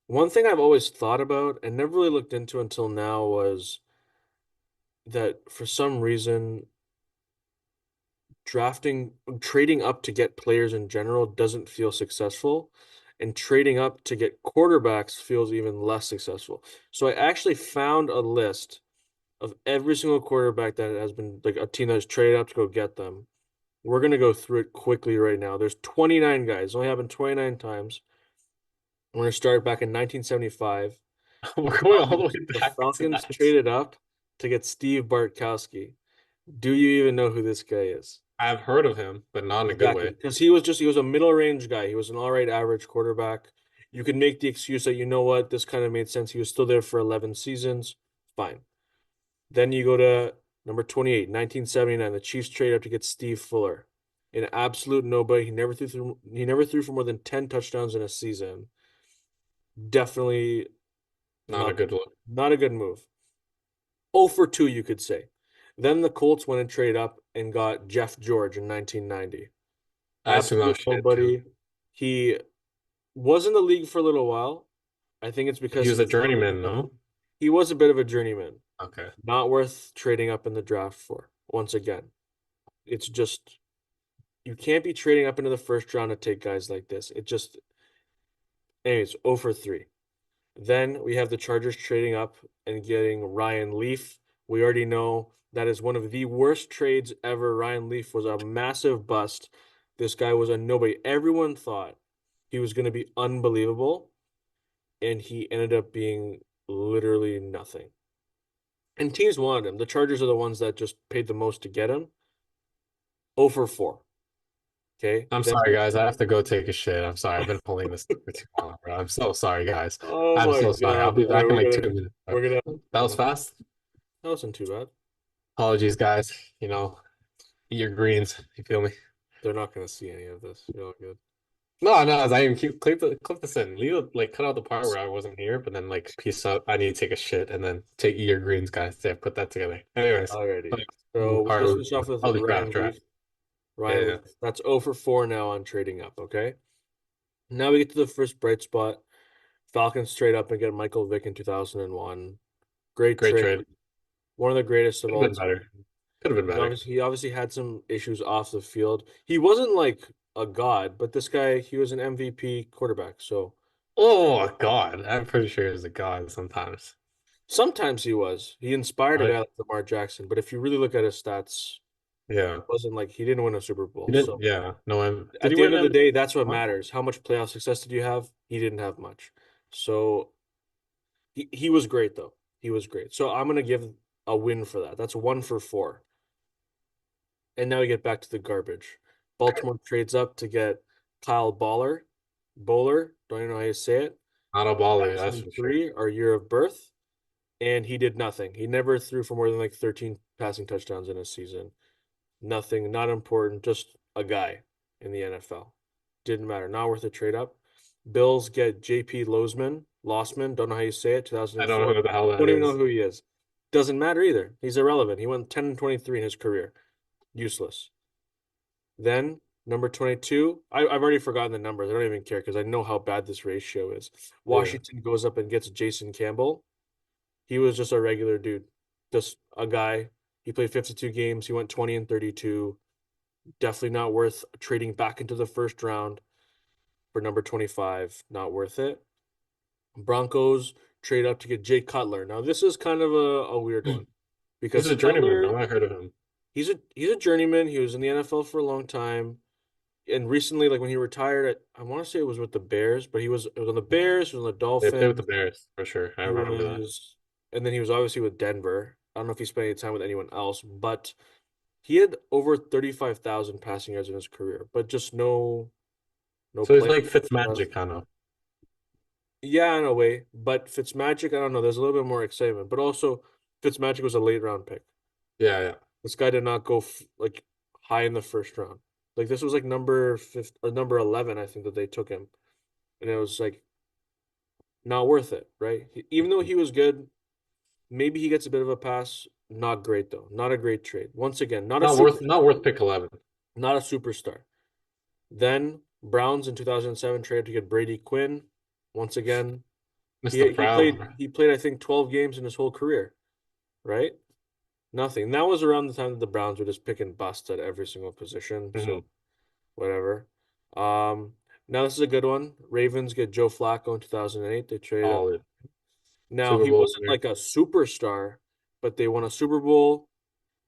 one thing I've always thought about and never really looked into until now was that for some reason, trading up to get players in general doesn't feel successful, and trading up to get quarterbacks feels even less successful. So I actually found a list of every single quarterback that has been like a team that has traded up to go get them. We're gonna go through it quickly right now. There's 29 guys. It only happened 29 times. We're gonna start back in 1975. We're going all the way The back to Falcons that. traded up to get Steve Bartkowski. Do you even know who this guy is? I've heard of him, but not in a good Exactly. way. Because he was a middle range guy. He was an all right average quarterback. You could make the excuse that, you know what, this kind of made sense. He was still there for 11 seasons. Fine. Then you go to number 28, 1979. The Chiefs trade up to get Steve Fuller. An absolute nobody. He never threw for more than 10 touchdowns in a season. Definitely Not a not good look. not a good move. 0 for 2, you could say. Then the Colts went and traded up and got Jeff George in 1990. I assume that Absolute was shit too. nobody. He was in the league for a little while. I think it's He because was he a was journeyman, no? He was a bit of a journeyman. Okay. Not worth trading up in the draft for. Once again, it's just you can't be trading up into the first round to take guys like this. It just, anyways, 0 for 3. Then we have the Chargers trading up and getting Ryan Leaf. We already know that is one of the worst trades ever. Ryan Leaf was a massive bust. This guy was a nobody. Everyone thought he was going to be unbelievable, and he ended up being literally nothing. And teams wanted him. The Chargers are the ones that just paid the most to get him. 0 for 4. Okay. I'm Then, sorry, guys. I have to go take a shit. I'm sorry. I've been holding this for too long, bro. I'm so sorry, guys. oh I'm my so sorry. I'll God. be All right, back in like 2 minutes, bro. we're gonna, That was no, fast. that wasn't too bad. Apologies, guys. Eat your greens. You feel me? They're not gonna see any of this. You're all good. No, no, as I even clip this in. Leave like cut out the part where I wasn't here, but then like peace out. I need to take a shit and then take eat your greens, guys. Yeah, put that together. Anyways, Alrighty. like, So we part just of finished off with holy crap, Ryan trap. Leaf. Yeah, Ryan yeah. Leaf. That's 0 for 4 now on trading up. Okay. Now we get to the first bright spot. Falcons trade up and get Michael Vick in 2001. Great Great trade. trade. One of the greatest of Could have all been time. better. Could have been better. He obviously had some issues off the field. He wasn't like a god, but this guy, he was an MVP quarterback. So Oh God, I'm pretty sure he's a god sometimes. sometimes he was. He inspired a guy Right? like Lamar Jackson, but if you really look at his stats, Yeah. wasn't like he didn't win a Super He Bowl. didn't. So Yeah. No, did at he the end win of the day, MVP? that's what matters. How much playoff success did you have? He didn't have much. So he was great though. He was great. So I'm gonna give a win for that. That's 1 for 4. And now we get back to the garbage. Baltimore trades up to get Kyle Bowler, don't even know how you say it. Not a baller, that's for sure. 2003, our year of birth, and he did nothing. He never threw for more than like 13 passing touchdowns in a season. Nothing, not important, just a guy in the NFL. Didn't matter. Not worth a trade up. Bills get JP Losman, don't know how you say it, I don't know 2004. who the hell that Don't even know is. who he is. Doesn't matter either. He's irrelevant. He went 10 and 23 in his career. Useless. Then number 22, I've already forgotten the numbers. I don't even care because I know how bad this ratio is. Yeah. Washington goes up and gets Jason Campbell. He was just a regular dude, just a guy. He played 52 games. He went 20 and 32. Definitely not worth trading back into the first round for number 25. Not worth it. Broncos trade up to get Jay Cutler. Now, this is kind of a weird one He's because a journeyman. Cutler, No, I heard of him. he's a journeyman. He was in the NFL for a long time. And recently, like when he retired, I want to say it was with the Bears, but it was on the Bears, he was on the They played with the Dolphins. Bears for sure. I He remember that. was, and then he was obviously with Denver. I don't know if he spent any time with anyone else, but he had over 35,000 passing yards in his career, but just no So he's play. like Fitzmagic kind of. Yeah, in a way, but Fitzmagic, I don't know. There's a little bit more excitement, but also Fitzmagic was a late round pick. Yeah, yeah. This guy did not go like high in the first round. Like this was like number 5 or number 11, I think that they took him, and it was like not worth it, right? Even though he was good, maybe he gets a bit of a pass. Not great though. Not a great trade. Once again, Not worth pick 11. not a superstar. Then Browns in 2007 traded to get Brady Quinn. Once again, Mr. Brown. he played I think 12 games in his whole career, right? Nothing. That was around the time that the Browns were just picking busts at every single position. Hmm. So whatever. Um, Now this is a good one. Ravens get Joe Flacco in 2008. They traded up. Solid. Now Super he Bowl wasn't winner. like a superstar, but they won a Super Bowl.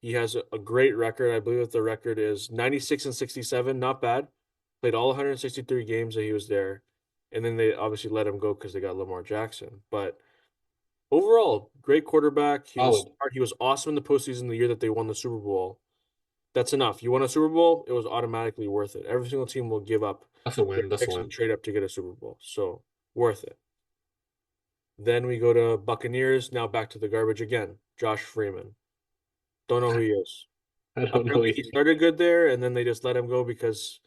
He has a great record. I believe that the record is 96 and 67. Not bad. Played all 163 games that he was there. And then they obviously let him go because they got Lamar Jackson. But overall, great quarterback. He was Solid. smart. He was awesome in the postseason the year that they won the Super Bowl. That's enough. You won a Super Bowl, it was automatically worth it. Every single team will give up That's a their win. That's a picks and win. trade up to get a Super Bowl. So worth it. Then we go to Buccaneers. Now back to the garbage again. Josh Freeman. Don't know who he is. I don't know Apparently he either. started good there, and then they just let him go because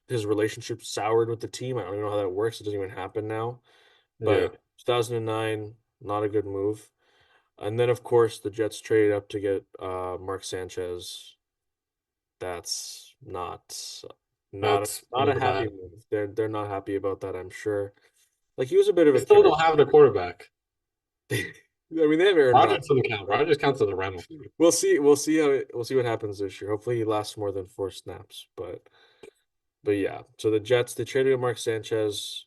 his relationship soured with the team. I don't even know how that works. It doesn't even happen now. Yeah. But 2009, not a good move. And then of course the Jets trade up to get Mark Sanchez. That's That's not a real happy bad. move. They're not happy about that, I'm sure. Like he was a bit of They a still carry. don't have the quarterback. I mean, they have Aaron Rogers Rodgers, doesn't count. right? Rogers counts as a rental for me. We'll see what happens this year. Hopefully, he lasts more than 4 snaps. But yeah. So the Jets they traded Mark Sanchez.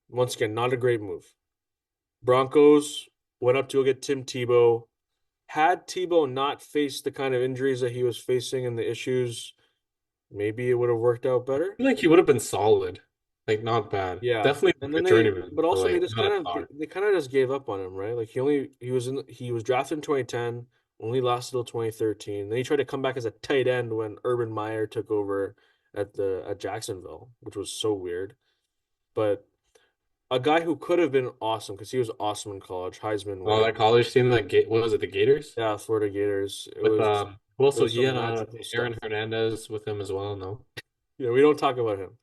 Once again, not a great move. Broncos went up to go get Tim Tebow. Had Tebow not faced the kind of injuries that he was facing and the issues, maybe it would have worked out better. I feel like he would have been solid. Like not bad. Yeah. Definitely And like a then they journeyman, but but also they like just not kind a of star. they kind of just gave up on him, right? Like he was drafted in 2010, only lasted till 2013. Then he tried to come back as a tight end when Urban Meyer took over at Jacksonville, which was so weird. But a guy who could have been awesome because he was awesome in college, Heisman Oh, winner. that college team that Gate what was it, the Gators? Yeah, Florida Gators. With who It also was he some had magical Aaron stuff. Hernandez with him as well, no? Yeah, we don't talk about him,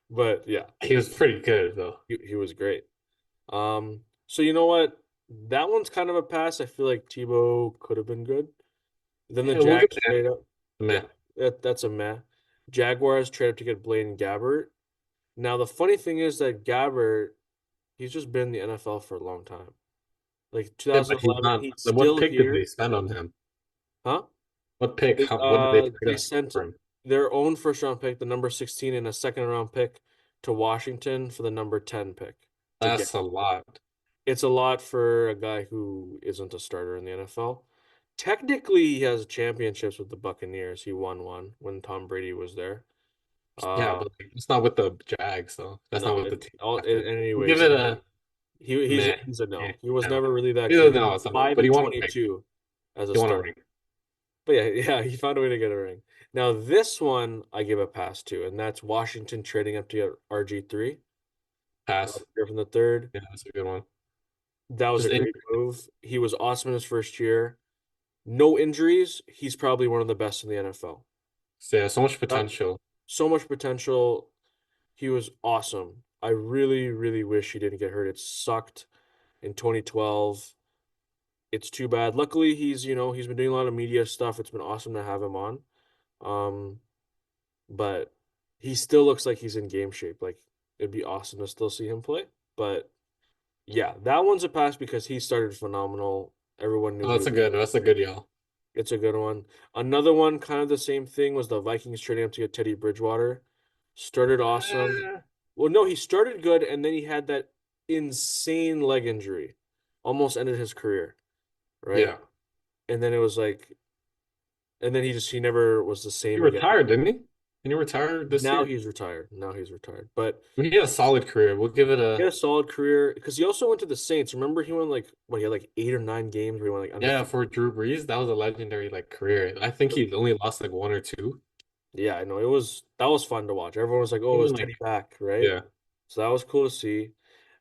but yeah, He was pretty good though. he was great. So you know what? That one's kind of a pass. I feel like Tebow could have been good. Then the Yeah, we'll give Jags it to trade up. him. Yeah, Man, that's a meh. Jaguars trade up to get Blaine Gabbert. Now the funny thing is that Gabbert, he's just been in the NFL for a long time. Like yeah, but he's 2011, not. he's What still pick did they here. spend on him? Huh? What pick? What did they pick They up sent for him? their own first round pick, the number 16, and a second round pick to Washington for the number 10 pick to get. That's a lot. It's a lot for a guy who isn't a starter in the NFL. Technically, he has championships with the Buccaneers. He won one when Tom Brady was there. Yeah, Uh, but like, it's not with the Jags though. That's not no, what the team drafted. We'll give anyways, it a meh. he's a Yeah, no. He was no. never really that Either good. He no, went it's not. five But he and won a ring. 22 as a He won a starter. ring. But yeah, yeah, he found a way to get a ring. Now this one I give a pass to, and that's Washington trading up to get RG3, Pass. here from the third. Yeah, that's a good one. That was a Just in, great move. He was awesome in his first year. No injuries. He's probably one of the best in the NFL. yeah, so much Uh, potential. so much potential. He was awesome. I really, really wish he didn't get hurt. It sucked in 2012. It's too bad. Luckily, he's been doing a lot of media stuff. It's been awesome to have him on. Um, but he still looks like he's in game shape. Like it'd be awesome to still see him play. But yeah, that one's a pass because he started phenomenal. Everyone knew Oh, he was that's a good y'all. It's a good one. Another one, kind of the same thing, was the Vikings trading up to get Teddy Bridgewater. Started awesome. Eh, Well, no, he started good, and then he had that insane leg injury, almost ended his career, right? yeah. And then it was like, and then he never was the He same again. retired, didn't he? Didn't he retire this Now year? he's retired. Now he's retired. But I mean, he had a solid career. We'll give it he had a a solid career because he also went to the Saints. Remember, he won like what? He had like 8 or 9 games where he went like yeah undefeated. for Drew Brees. That was a legendary like career. I think he only lost like one or two. Yeah, I know. That was fun to watch. Everyone was like, "Oh, Even is like Teddy back?" Right? yeah. So that was cool to see.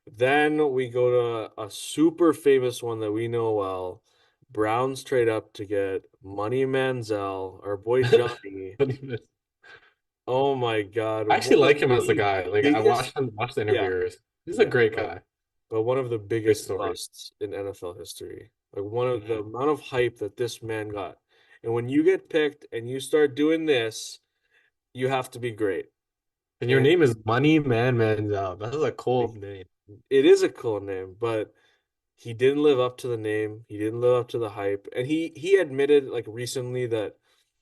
Then we go to a super famous one that we know well. Browns trade up to get Money Manziel, our boy Johnny. But even- Oh my God, I actually one like of him as a the guy. Like I biggest, watched the yeah, interviewers. He's a yeah, great but guy. one of the Great biggest story. busts in NFL history. Like one of the Mhm. amount of hype that this man got. And when you get picked and you start doing this, you have to be great. And your And name is Money Man Manziel. That's a cool like, name. it is a cool name, but he didn't live up to the name. He didn't live up to the hype. And he admitted like recently that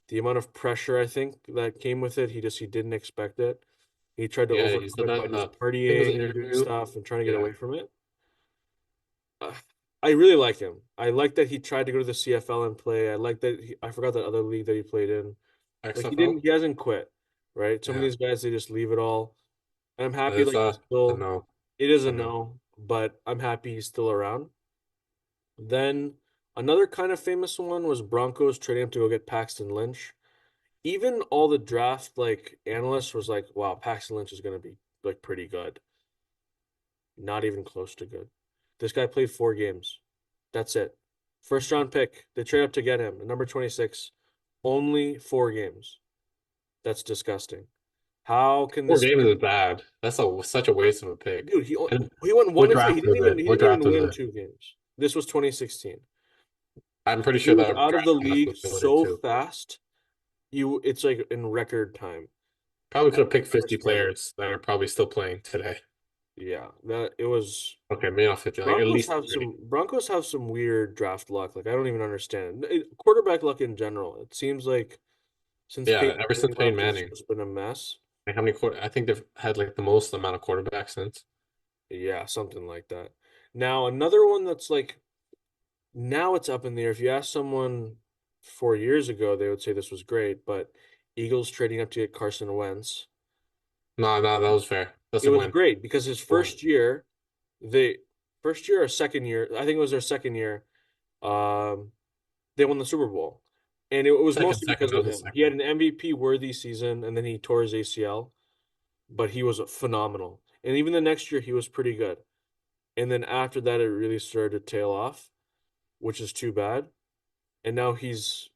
the amount of pressure I think that came with it, he didn't expect it. He tried to Yeah, he overcome said it that by in just the I think it was an partying and doing interview. stuff and trying to get Yeah. away from it. Uh, I really like him. I like that he tried to go to the CFL and play. I like that I forgot that other league that he played in. Like XFL? he hasn't quit, right? Some of Yeah. these guys they just leave it all. And I'm happy It's like he's a still no. it is a A no. no, but I'm happy he's still around. Then another kind of famous one was Broncos trading up to go get Paxton Lynch. Even all the draft like analysts was like, wow, Paxton Lynch is gonna be like pretty good. Not even close to good. This guy played 4 games. That's it. First round pick. They trade up to get him. At number 26. Only 4 games. That's disgusting. How can Four this games is bad. That's such a waste of a pick. dude And he went what 1 and 2. draft was it? He What didn't even draft was win it? 2 games. This was 2016. I'm pretty He sure was that out of the draft class league was limited so too. fast. It's like in record time. Probably could have picked Never 50 seen it. players that are probably still playing today. Yeah, that it was. Okay, maybe not 50, like at least 30. Broncos have some weird draft luck. Like I don't even understand quarterback luck in general. It seems like since Yeah, Peyton ever Manning since Peyton left, it's Manning. just been a mess. Like how many quarter? I think they've had like the most amount of quarterbacks since. Yeah, something like that. Now another one that's like now it's up in the air. If you ask someone 4 years ago, they would say this was great, but Eagles trading up to get Carson Wentz. No, no, that was fair. That's It a was win. great because his Win. they first year or second year, I think it was their second year, um, they won the Super Bowl. And it was Second, mostly second, because that of was the him. He had second. an MVP worthy season and then he tore his ACL, but he was phenomenal. And even the next year he was pretty good. And then after that it really started to tail off, which is too bad. And now Where he's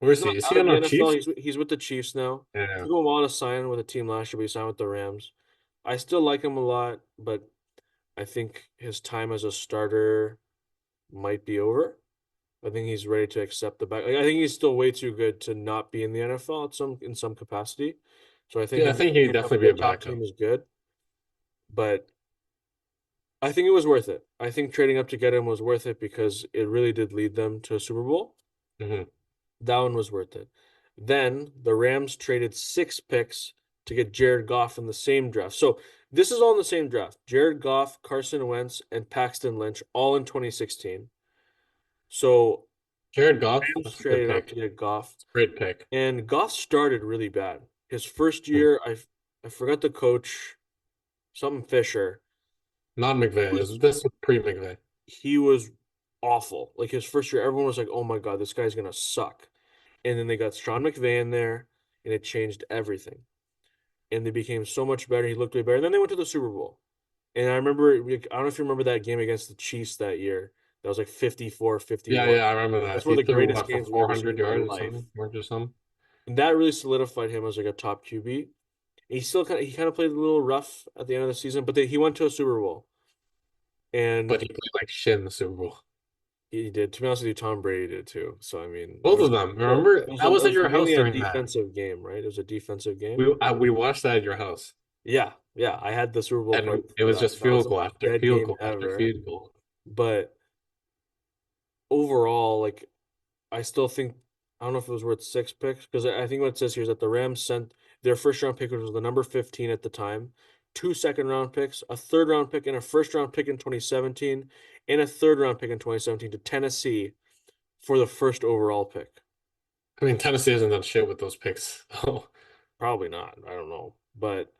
is not he? Is out he of on the our NFL. Chiefs? He's with the Chiefs now. Yeah. Took him a while to sign with a team last year, but he signed with the Rams. I still like him a lot, but I think his time as a starter might be over. I think he's ready to accept the back. Like, I think he's still way too good to not be in the NFL at some capacity. So I think Yeah, I him think he'd picking him up definitely at be the a top backup. team is good, but I think it was worth it. I think trading up to get him was worth it because it really did lead them to a Super Bowl. Hmm. That one was worth it. Then the Rams traded 6 picks to get Jared Goff in the same draft. So this is all in the same draft. Jared Goff, Carson Wentz, and Paxton Lynch all in 2016. So Jared Goff, Rams that's a good traded up pick. to get Goff, It's a great pick. and Goff started really bad. His first Hmm. year, I forgot the coach, something Fisher. Not He McVay. was This was pre-McVay. he was awful. Like his first year, everyone was like, "Oh my God, this guy's gonna suck." And then they got Sean McVay in there, and it changed everything. And they became so much better. He looked way better. And then they went to the Super Bowl. And I remember, I don't know if you remember that game against the Chiefs that year. That was like 54, Yeah, 51. yeah, I remember that. That's one He of the threw greatest what for games I've ever seen 400 in my yards or life. something, or just something. And that really solidified him as like a top QB. He kind of played a little rough at the end of the season, but he went to a Super Bowl. But And he played like shit in the Super Bowl. he did. To be honest with you, Tom Brady did too. So I mean, Both of them. Remember, I it was at was your house mainly a during that. defensive game, right? It was a defensive game. We watched that at your house, Yeah, yeah. I had the Super Bowl party and it for was that. just That was field the goal most after dead field game goal after ever. field goal. But overall, like I still think I don't know if it was worth 6 picks because I think what it says here is that the Rams sent their first round pick, which was the number 15 at the time, 2 second round picks, a third round pick, and a first round pick in 2017, and a third round pick in 2017 to Tennessee for the first overall pick. I mean, Tennessee hasn't done shit with those picks. Oh, Probably not. I don't know. But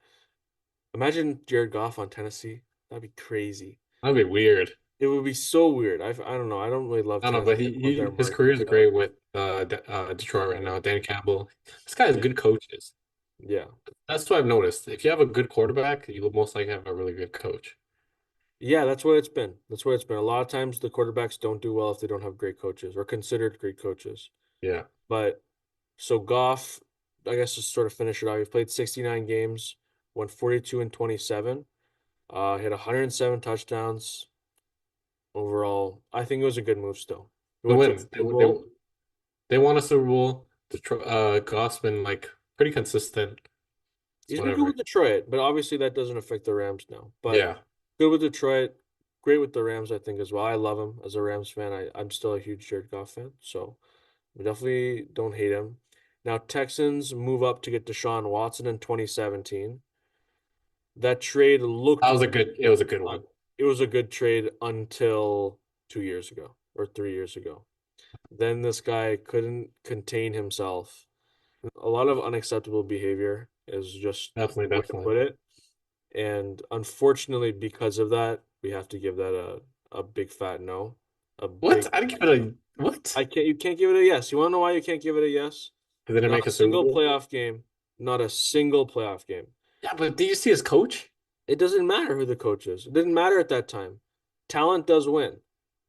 imagine Jared Goff on Tennessee. That'd be crazy. that'd be weird. It would be so weird. I don't know. I don't really love I don't know, Tennessee. but I love their his market career is style. great with Detroit right now. Dan Campbell, this guy has Yeah. good coaches. Yeah. That's what I've noticed. If you have a good quarterback, you'll most likely have a really good coach. Yeah, that's what it's been. That's what it's been. A lot of times the quarterbacks don't do well if they don't have great coaches or considered great coaches. Yeah. But so Goff, I guess to sort of finish it off, he played 69 games, went 42 and 27, hit 107 touchdowns overall. I think it was a good move still. He The went to a win. Super Bowl. They won a Super Bowl. Detroit, Goff's been like pretty consistent. It's He's been good whatever. with Detroit, but obviously that doesn't affect the Rams now. But Yeah. good with Detroit, great with the Rams, I think, as well. I love him as a Rams fan. I'm still a huge Jared Goff fan, so we definitely don't hate him. Now, Texans move up to get Deshaun Watson in 2017. That trade That looked was a good. good it was a good one. It was a good trade until 2 years ago or 3 years ago. Then this guy couldn't contain himself. A lot of unacceptable behavior is just Definitely, the way to definitely. put it. And unfortunately, because of that, we have to give that a big fat no. A What? big I didn't give it a what? I can't you can't give it a yes. You want to know why you can't give it a yes? They didn't Not make a a Super single Bowl? playoff game. Not a single playoff game. Yeah, but do you see his coach? It doesn't matter who the coach is. It didn't matter at that time. Talent does win.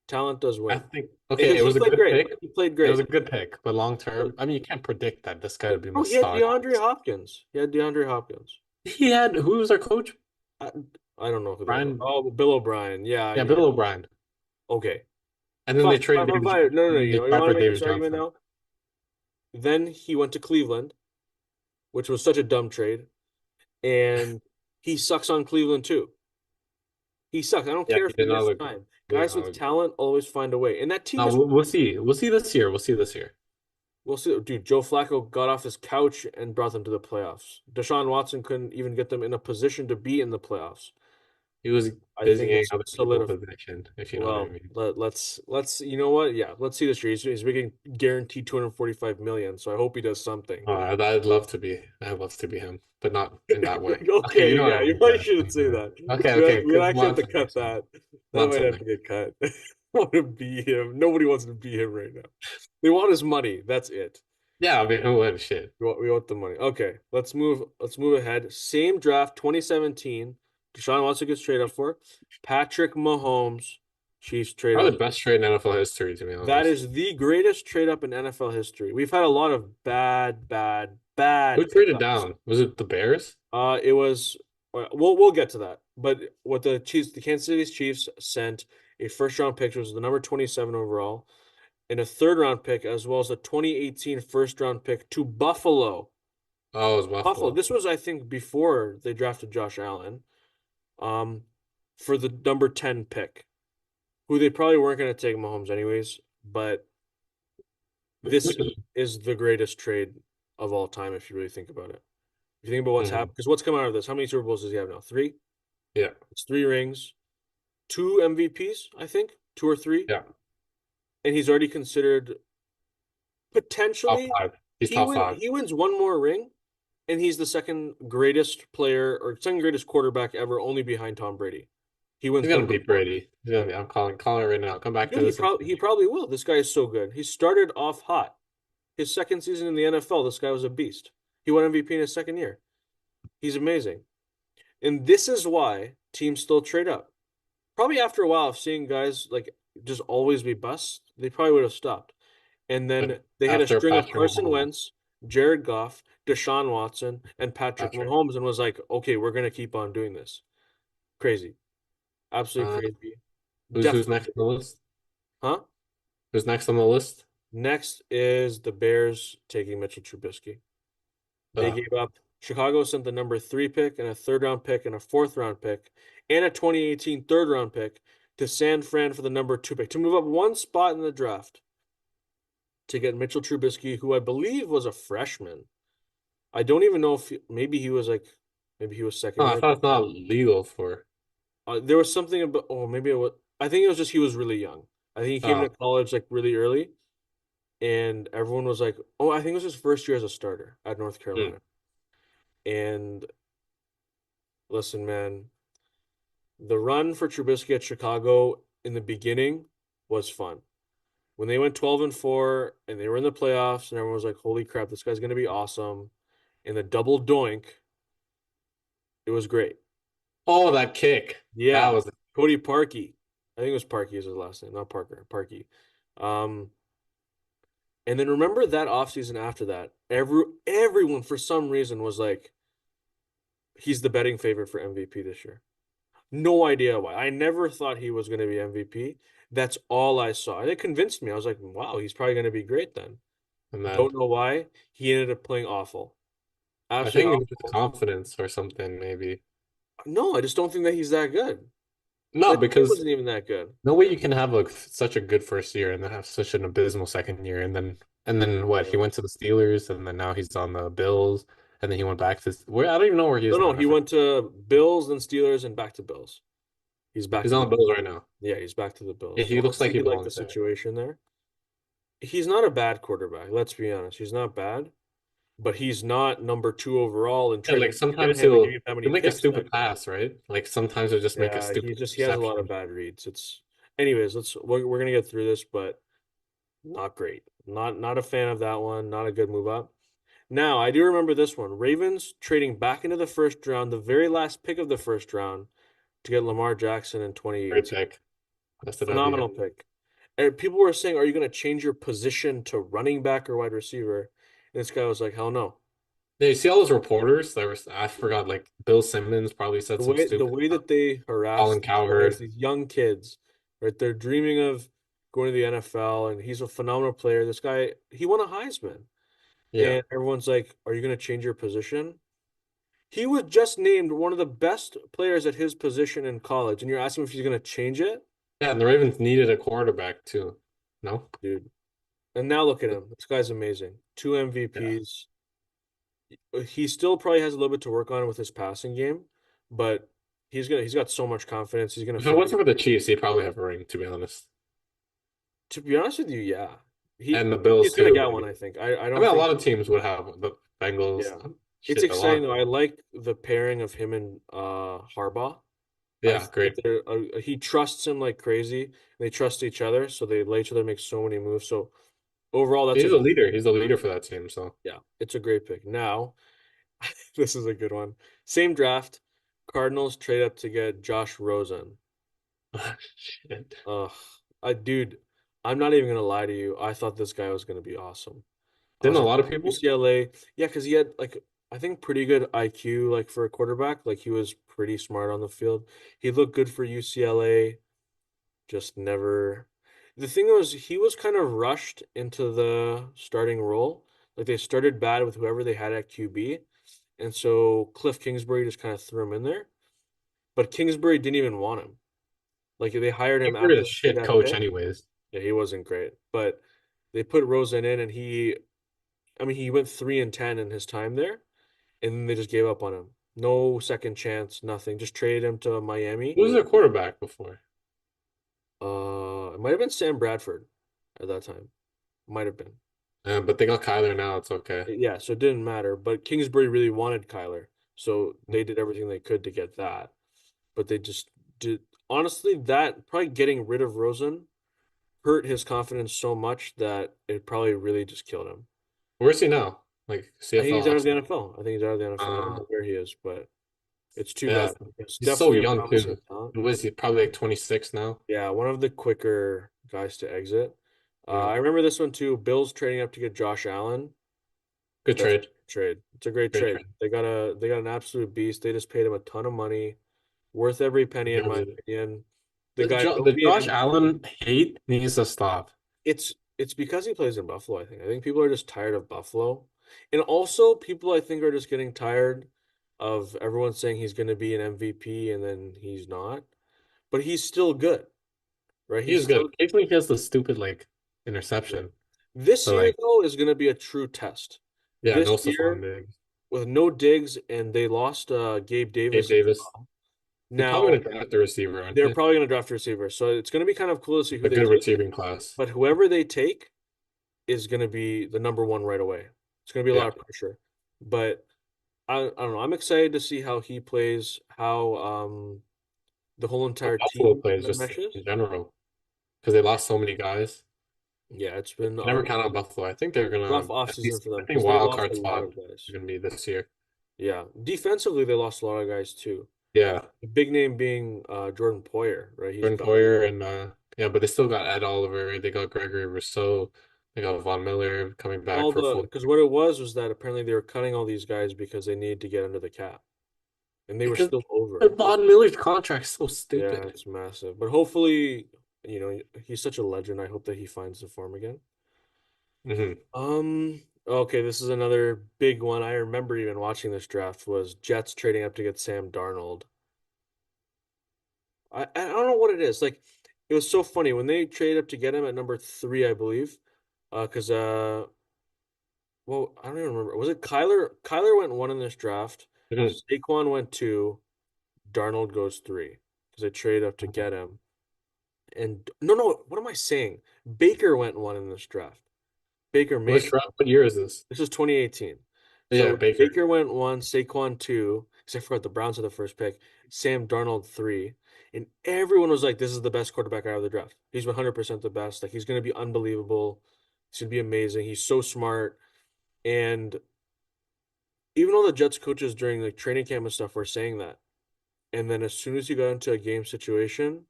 Talent does I win. think okay, it He was a played good great. pick. He played It was great. a good pick, but long term, I mean, you can't predict that this guy would be Oh, a he had star. DeAndre Hopkins. He had DeAndre Hopkins. He had who was our coach? I, I don't know who they were. Brian, Oh, Bill O'Brien. Yeah, yeah, yeah. Bill O'Brien. Okay. And then Fine, they traded fine, fine, David, fine. No, no, no. and then they You tried want for to make this David argument Johnson. now? Then he went to Cleveland, which was such a dumb trade, and he sucks on Cleveland too. He sucks. I don't Yeah, care he if he did not missed look good. time. He did Guys not with look good. talent always find a way. And that team No, is, we'll see. We'll see this year. We'll see this year. we'll see. Dude, Joe Flacco got off his couch and brought them to the playoffs. Deshaun Watson couldn't even get them in a position to be in the playoffs. He was I busy think getting it's other people solid. positioned, if you know what I Well, mean. let's you know what? Yeah, let's see this year. He's making guaranteed 245 million. So I hope he does something. I'd love to be. I'd love to be him, but not in that way. Okay, you Okay, know what yeah, I you mean. probably Yeah. shouldn't say Yeah. that. Okay, We okay. we Come actually have on to to the cut next one. that. That On to might the have to next. get cut. Want to be him. Nobody wants to be him right now. They want his money. That's it. Yeah, I mean, who would shit? We want the money. Okay, let's move ahead. Same draft, 2017. Deshaun Watson gets traded up for. Patrick Mahomes, Chiefs trade Probably up. the best trade in NFL history, to be That honest. is the greatest trade up in NFL history. We've had a lot of bad, bad, bad Who traded pickups. down? Was it the Bears? It was we'll get to that. But what the Kansas City Chiefs sent a first round pick, which was the number 27 overall, and a third round pick, as well as a 2018 first round pick to Buffalo. Oh, it was Buffalo. Buffalo. This was, I think, before they drafted Josh Allen, um, for the number 10 pick, who they probably weren't going to take Mahomes anyways. But this is the greatest trade of all time if you really think about it. If you think about what's Hmm. happened, because what's come out of this? How many Super Bowls does he have now? Three. Yeah, It's three rings, two MVPs, I think, two or three, yeah. and he's already considered Top potentially five. He's top five. he wins one more ring, and he's the second greatest player or second greatest quarterback ever, only behind Tom Brady. He wins He's gonna number beat four. Brady. I'm calling it right now. Come back Dude, to this in he 10 years. probably will. This guy is so good. He started off hot. His second season in the NFL, this guy was a beast. He won MVP in his second year. He's amazing. And this is why teams still trade up. Probably after a while of seeing guys like just always be busts, they probably would have stopped. And But then they had a after string of Patrick Carson Mahomes, Wentz, Jared Goff, Deshaun Watson, and Patrick Patrick. Mahomes, and was like, okay, we're gonna keep on doing this. Crazy. Absolutely Uh, crazy. who's next Definitely. on the list? Huh? Who's next on the list? Next is the Bears taking Mitchell Trubisky. They Uh, gave up. Chicago sent the number 3 pick and a third round pick and a fourth round pick and a 2018 third round pick to San Fran for the number 2 pick to move up one spot in the draft to get Mitchell Trubisky, who I believe was a freshman. I don't even know if maybe he was like maybe he was second oh, I year. thought it's not legal for. There was something about maybe it was I think it was just he was really young. I think he came Oh, into college like really early, and everyone was like, "Oh, I think it was his first year as a starter at North hmm. Carolina." And listen, man, the run for Trubisky at Chicago in the beginning was fun. When they went 12-4 and they were in the playoffs, and everyone was like, "Holy crap, this guy's gonna be awesome!" And the double doink, it was great. Oh, that kick. That Yeah, was. Cody Parkey. I think it was Parkey is his last name, not Parker. Parkey. Um, and then remember that offseason after that, everyone for some reason was like, he's the betting favorite for MVP this year. No idea why. I never thought he was going to be MVP. That's all I saw. And it convinced me. I was like, wow, he's probably going to be great then. And then Don't know why. He ended up playing awful. I Absolutely think it's awful. confidence or something, maybe. No, I just don't think that he's that good. No, That team because wasn't even that good. no way you can have like such a good first year and then have such an abysmal second year, and then what? He Yeah. went to the Steelers, and then now he's on the Bills, and then he went back to where I don't even know where he No, is no, now. I he forgot. went to Bills, then Steelers, and back to Bills. He's back He's to on the the Bills right now. Yeah, he's back to the Yeah, Bills. he looks like Obviously, he he liked the belongs there. situation there. He's not a bad quarterback. Let's be honest. He's not bad, but he's not number 2 overall and Yeah, like trading sometimes Shanahan to give you that many he'll make a picks stupid back then. pass, right? Like sometimes he'll just make a Yeah, stupid he has a lot of interception. bad reads. It's anyways, we're gonna get through this, but not great. Not a fan of that one. Not a good move up. Now, I do remember this one. Ravens trading back into the first round, the very last pick of the first round, to get Lamar Jackson in Great 2018. pick. That's an idea. Phenomenal pick. And people were saying, are you going to change your position to running back or wide receiver? And this guy was like, hell no. Yeah, you see all those reporters? I forgot, like Bill Simmons probably said some The stupid way stuff. that they harass Colin these guys, Cowherd. these young kids, right? They're dreaming of going to the NFL, and he's a phenomenal player. This guy, he won a Heisman. Yeah. And everyone's like, are you going to change your position? He was just named one of the best players at his position in college, and you're asking if he's going to change it, Yeah, and the Ravens needed a quarterback too. No? dude. And now look at him. This guy's amazing. Two Yeah. MVPs. He still probably has a little bit to work on with his passing game, but he's got so much confidence. He's gonna If it figure wasn't for it the out. Chiefs, he'd probably have a ring, to be honest. To be honest with you, yeah. And the He's Bills gonna too, get one, maybe. I think. I I don't mean, a think lot of teams would have the Bengals. yeah. It's Shit, a lot exciting of though. I teams. like the pairing of him and Harbaugh. I Yeah, think great. he trusts him like crazy. They trust each other, so they let each other make so many moves. So overall, that's a He's a leader. He's a leader for that team. So yeah, it's a great pick. Now, this is a good one. Same draft. Cardinals trade up to get Josh Rosen. shit. Ugh, dude, I'm not even gonna lie to you. I thought this guy was gonna be awesome. I Didn't was a like lot of people? UCLA, yeah, because he had like I think pretty good IQ like for a quarterback. Like he was pretty smart on the field. He looked good for UCLA. Just never. The thing was, he was kind of rushed into the starting role. Like they started bad with whoever they had at QB, and so Cliff Kingsbury just kind of threw him in there. But Kingsbury didn't even want him. Like they hired him You're a after he shit got coach, picked. anyways. Yeah, he wasn't great, but they put Rosen in, and I mean, he went 3-10 in his time there, and then they just gave up on him. No second chance, nothing. Just traded him to Miami. Who was their quarterback before? It might have been Sam Bradford at that time. Might have been. But they got Kyler now. It's okay. Yeah, so it didn't matter. But Kingsbury really wanted Kyler, so they did everything they could to get that. But they just did. Honestly, that probably getting rid of Rosen hurt his confidence so much that it probably really just killed him. Where's he now? Like I think CFL he's out of the Austin. NFL. I think he's out of the NFL. I don't Uh, know where he is, but it's too yeah, bad. It's he's so definitely a young promising too. talent. Who is he? Probably like 26 now. Yeah, one of the quicker guys to exit. Yeah, I remember this one too. Bills trading up to get Josh Allen. good That's a trade. great trade. It's a great Great trade. trade. They got an absolute beast. They just paid him a ton of money, worth every penny in Deserves my it. opinion. The guy will The be an Josh MVP. Allen hate needs to stop. It's because he plays in Buffalo, I think. I think people are just tired of Buffalo. And also people I think are just getting tired of everyone saying he's going to be an MVP and then he's not. But he's still good, right? He He's is good. still Occasionally he has the stupid like yeah. interception. This But year like, though is going to be a true test. yeah, This no Stephon year Diggs. with no Diggs and they lost Gabe Gabe Davis as Davis. well. They're probably Now gonna draft the receiver, aren't they're they? probably going to draft a receiver. So it's going to be kind of cool to see who A they good take. receiving class. But whoever they take is going to be the number one right away. It's going to be a lot Yeah. of pressure. But I don't know. I'm excited to see how he plays, how the whole How entire Buffalo team plays just meshes. in general. Because they lost so many guys. Yeah, it's been You never a count on Buffalo. I think they're rough gonna at offseason least for them I think because they wild lost a card lot spot of is guys. gonna be this year. Yeah, defensively they lost a lot of guys too. Yeah. The big name being Jordan Poyer, right? He's Jordan gone. Poyer and yeah, but they still got Ed Oliver, they got Gregory Rousseau, they got Von Miller coming back All for the full. because what it was that apparently they were cutting all these guys because they needed to get under the cap, and they were Because still over. Von Miller's contract's so Yeah, stupid. it's massive. But hopefully, he's such a legend. I hope that he finds the form again. Hmm. Okay, this is another big one. I remember even watching this draft was Jets trading up to get Sam Darnold. I don't know what it is. Like, it was so funny when they traded up to get him at number three, I believe. Because well, I don't even remember. Was it Kyler? Kyler went one in this draft. Hmm. Saquon went two. Darnold goes three because they traded up to get him. And no, what am I saying? Baker went one in this draft. Baker Mayfield. What year is this? This is 2018. Yeah, So Baker. Baker went one, Saquon two, because I forgot the Browns are the first pick, Sam Darnold three. And everyone was like, this is the best quarterback out of the draft. He's 100% the best. Like, he's going to be unbelievable. He's going to be amazing. He's so smart. And even all the Jets coaches during like training camp and stuff were saying that. And then as soon as he got into a game situation,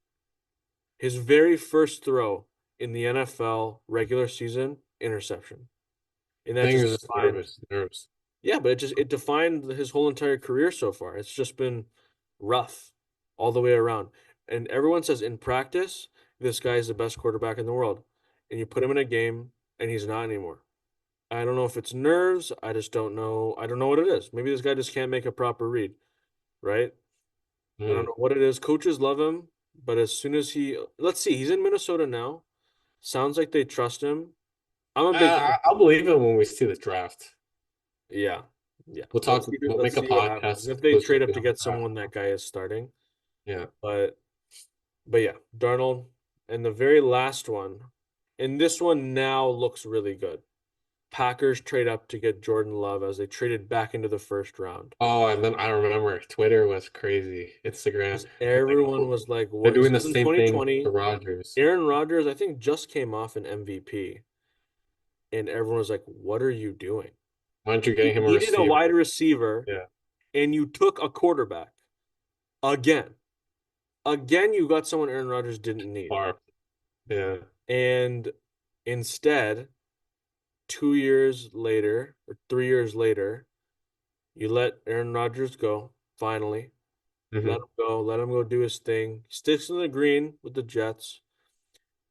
his very first throw in the NFL regular season, interception. And I that think he just was just defined nervous. yeah, but it defined his whole entire career so far. It's just been rough all the way around. And everyone says in practice, this guy is the best quarterback in the world. And you put him in a game and he's not anymore. I don't know if it's nerves. I just don't know. I don't know what it is. Maybe this guy just can't make a proper read, right? I don't Mm. know what it is. Coaches love him, but as soon as let's see, he's in Minnesota now. Sounds like they trust him. I'm a big, I'll believe it when we see the draft. yeah, yeah. We'll talk. We'll Let's make a see what happens. podcast If they trade up exclusively to on the get draft. someone, that guy is starting. Yeah. But yeah, Darnold. And the very last one, and this one now looks really good. Packers trade up to get Jordan Love as they traded back into the first round. Oh, and then I remember Twitter was crazy. Instagram. Because It's like, everyone oh, was like, they're what? doing This the was in same thing to 2020. Rodgers. Aaron Rodgers, I think, just came off an MVP. And everyone was like, what are you doing? Why aren't you You getting him a needed a wide receiver? receiver Yeah. and you took a quarterback again. Again, you got someone Aaron Rodgers didn't need. Favre. Yeah. And instead, 2 years later or 3 years later, you let Aaron Rodgers go, finally. Let Hmm. him go. Let him go do his thing. Sticks in the green with the Jets.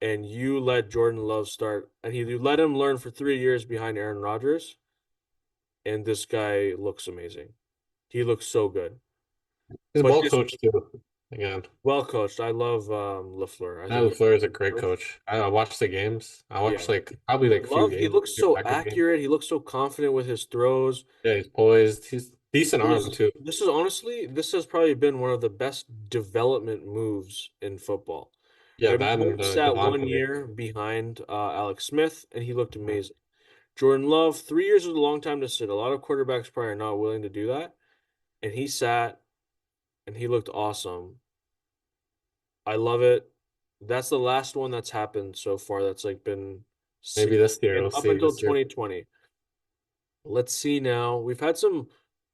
And you let Jordan Love start. And you let him learn for 3 years behind Aaron Rodgers. And this guy looks amazing. He looks so good. He's But well just coached too. Again, well coached. I love LaFleur. I Matt think he's LaFleur is a great first. coach. I watched the games. I Yeah. watched like probably like a few Love, he games, looks few so Packer games. accurate. He looks so confident with his throws. Yeah, he's poised. He's decent arm too. This is honestly, this has probably been one of the best development moves in football. Yeah, Right? that and Mahomes sat one Devontae. year behind Alex Smith, and he looked Mhm. amazing. Jordan Love, 3 years is a long time to sit. A lot of quarterbacks probably are not willing to do that. And he sat and he looked awesome. I love it. That's the last one that's happened so far that's like been Maybe this year. significant We'll up see until this year. 2020. Let's see now. We've had some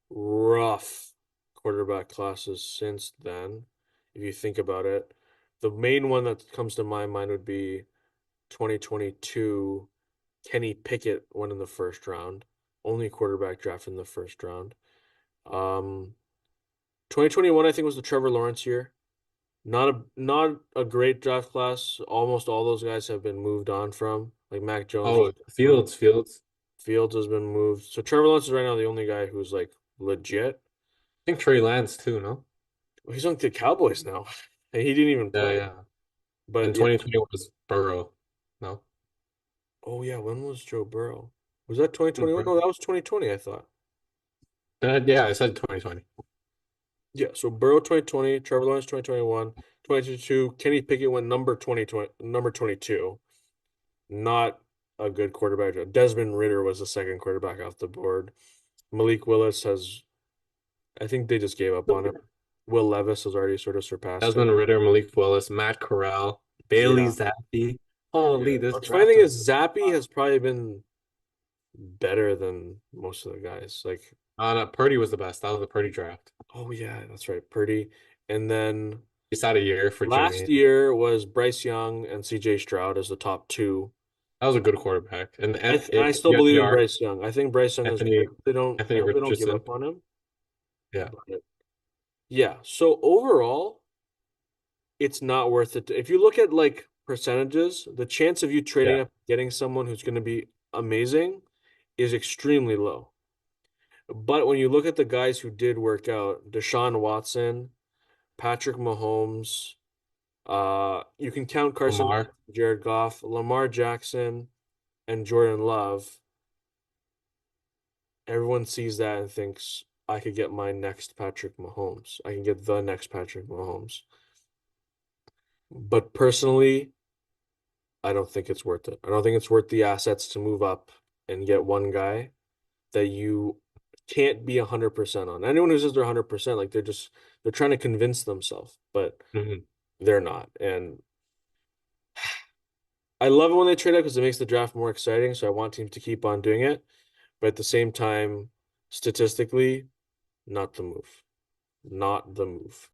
rough quarterback classes since then, if you think about it. The main one that comes to my mind would be 2022. Kenny Pickett went in the first round. Only quarterback drafted in the first round. Um, 2021, I think, was the Trevor Lawrence year. Not a great draft class. Almost all those guys have been moved on from. Like Mac Jones was Oh, moved. Fields. Fields has been moved. So Trevor Lawrence is right now the only guy who's like legit. I think Trey Lance too. No. Well, he's on the Cowboys now. And he didn't even Yeah, play. yeah. And But yeah. 2020 was Burrow. No. Oh yeah, when was Joe Burrow? Was that Mm, 2021? Burrow. No, that was 2020, I thought. Yeah, I said 2020. Yeah, so Burrow 2020, Trevor Lawrence 2021, 2022, Kenny Pickett went number 22. Not a good quarterback. Desmond Ritter was the second quarterback off the board. Malik Willis has, I think they just gave up on him. Will Levis has already sort of surpassed him. Desmond Ritter, Malik Willis, Matt Corral, Bailey Yeah, Zappi. yeah. Holy, this The funny draft thing was is Zappy has probably been better than most of the guys. Like, no, Purdy was the best. That was the Purdy draft. oh yeah, that's right, Purdy. And then He sat a year for last Jermaine. year was Bryce Young and CJ Stroud as the top two. That was a good quarterback. I still you have believe in PR, Bryce Young. I think Bryce Young is good. Anthony I Anthony hope they don't give Richardson. up on him. Yeah. But yeah, so overall, it's not worth it. If you look at like percentages, the chance of you trading Yeah. up getting someone who's going to be amazing is extremely low. But when you look at the guys who did work out, Deshaun Watson, Patrick Mahomes, you can count Carson Lamar. Wentz, Jared Goff, Lamar Jackson, and Jordan Love. Everyone sees that and thinks, I could get my next Patrick Mahomes. I can get the next Patrick Mahomes. But personally, I don't think it's worth it. I don't think it's worth the assets to move up and get one guy that you can't be 100% on. Anyone who says they're 100%, like they're trying to convince themselves, but Hmm. they're not. And I love it when they trade up because it makes the draft more exciting. So I want teams to keep on doing it. But at the same time, statistically, not the move. Not the move.